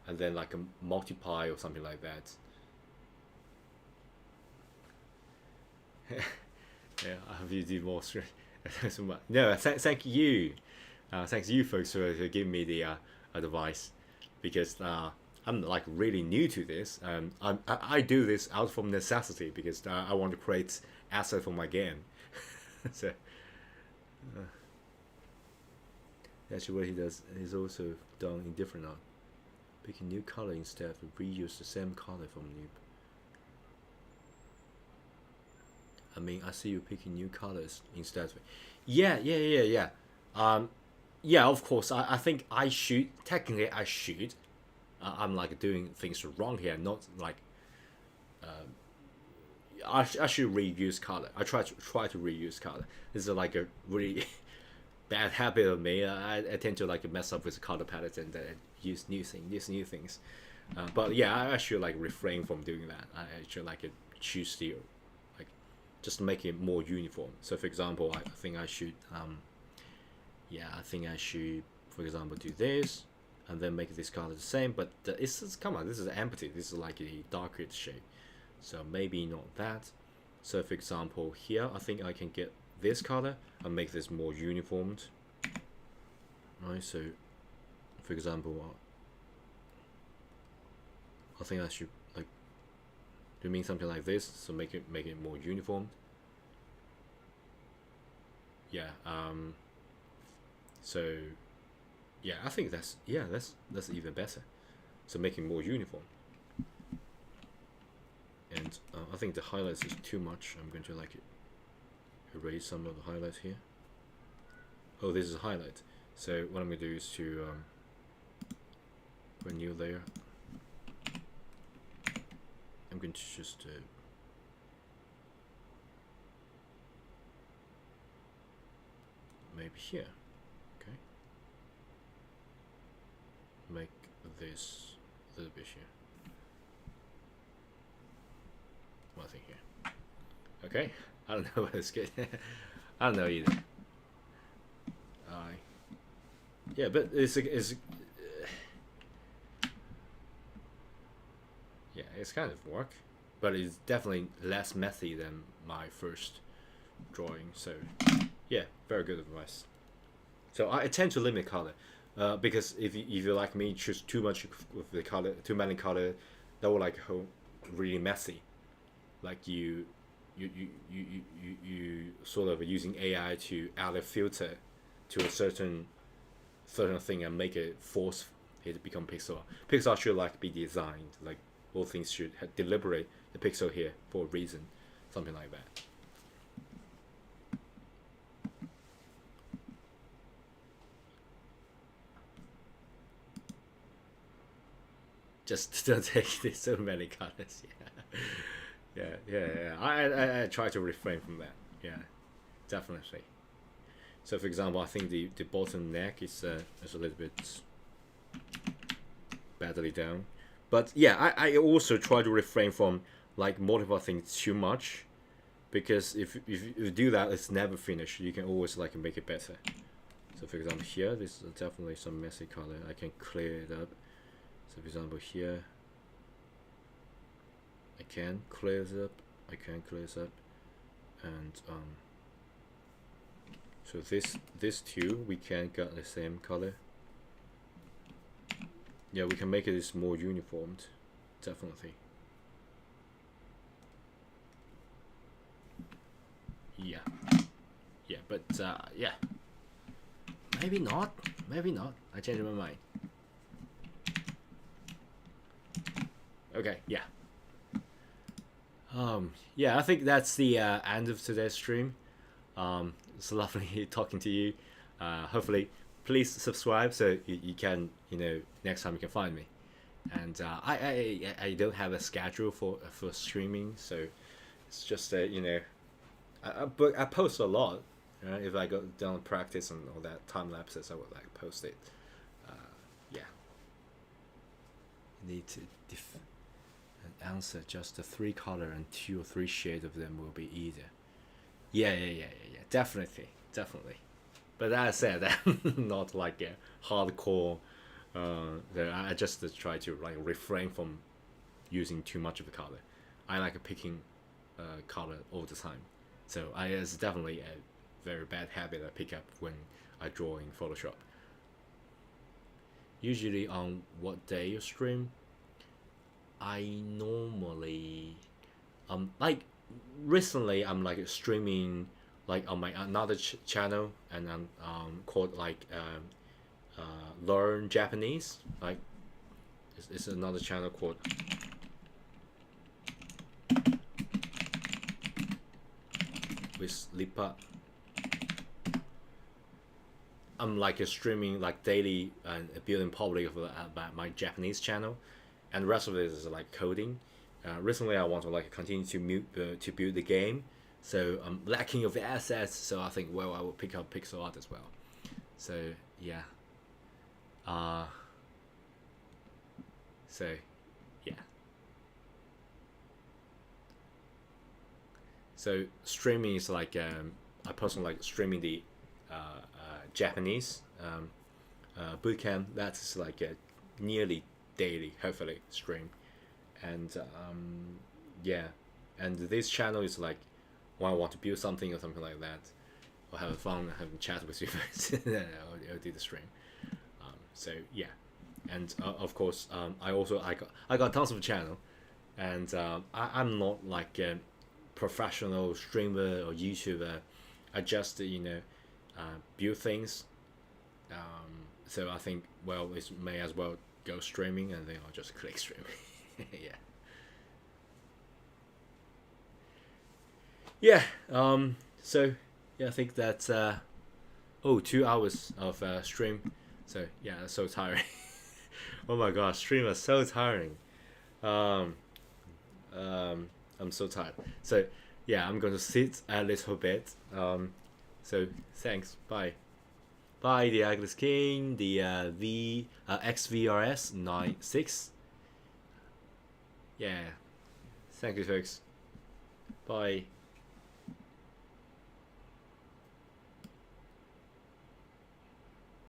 and then like a multiply or something like that. Yeah, I have you do more. No, thank you. Thanks you folks for giving me the advice, because I'm like really new to this. I do this out from necessity because I want to create asset for my game. So actually what he does is also done in different art. Pick a new color instead of reuse the same color from new. I mean, I see you picking new colors instead of. Yeah. Yeah, of course. I think I should. Technically, I should. I'm like doing things wrong here. Not like. I should reuse color. I try to reuse color. This is like a really bad habit of me. I tend to like mess up with the color palette and use new things. But yeah, I should like refrain from doing that. I should like choose the like just to make it more uniform. So for example, I think I should. Yeah, I think I should, for example, do this, and then make this color the same. But come on, this is empty. This is like a darker shade, so maybe not that. So for example, here I think I can get this color and make this more uniformed. Right. So, for example, I think I should like doing something like this. So make it more uniform. Yeah. So, yeah, I think that's even better. So making more uniform. And I think the highlights is too much. I'm going to like erase some of the highlights here. Oh, this is a highlight. So what I'm going to do is to a new layer. I'm going to just maybe here. Make this a little bit here. Nothing here. Okay, I don't know what it's good. I don't know either. Yeah, but it's yeah, it's kind of work, but it's definitely less messy than my first drawing. So yeah, very good advice. So I tend to limit color. Because if you like me choose too much with the color, too many color, that will like really messy. Like you sort of using AI to add a filter to a certain thing and make it force it to become pixel. Pixel should like be designed, like all things should deliberate the pixel here for a reason, something like that. just don't take so many colors. Yeah. I try to refrain from that. Yeah, definitely. So for example, I think the bottom neck is a little bit badly down, but yeah, I also try to refrain from like modify things too much, because if you do that, it's never finished. You can always like make it better. So for example, here this is definitely some messy color. I can clear it up. So for example, here I can clear this up. I can clear this up, and so this two we can get the same color. Yeah, we can make it more uniformed, definitely. Yeah, but yeah, maybe not. Maybe not. I changed my mind. Okay, yeah. Yeah, I think that's the end of today's stream. It's lovely talking to you. Hopefully, please subscribe so you can, next time you can find me. And I don't have a schedule for streaming, so it's just but I post a lot. If I go down practice and all that time lapses, I would like post it. Yeah. You need to answer just the 3 color, and 2 or 3 shades of them will be easier. Yeah. Definitely. But as I said, I'm not like a hardcore. I just try to like refrain from using too much of a color. I like picking color all the time. So it's definitely a very bad habit I pick up when I draw in Photoshop. Usually on what day you stream, I normally like recently I'm like streaming like on my another channel, and I'm called like learn Japanese. Like it's another channel called with Lipa. I'm like streaming like daily and building public about my Japanese channel, and the rest of it is like coding. Recently, I want to like continue to build the game, so I'm lacking of assets. So I think I will pick up pixel art as well. So yeah. So yeah. So streaming is like I personally like streaming the Japanese bootcamp. That's like a nearly daily, hopefully, stream. And yeah, and this channel is like when I want to build something or something like that, or have fun, have a chat with you guys, I'll do the stream. So yeah, and of course, I got tons of channel, and I'm not like a professional streamer or YouTuber. I just build things. So I think it may as well go streaming, and then I'll just click streaming. Yeah. So yeah, I think that's 2 hours of stream. So yeah, that's so tiring. Oh my gosh, stream is so tiring. Um, I'm so tired. So yeah, I'm going to sit a little bit. So thanks. Bye. Bye, the Agnes King, the XVRS 96. Yeah. Thank you, folks. Bye.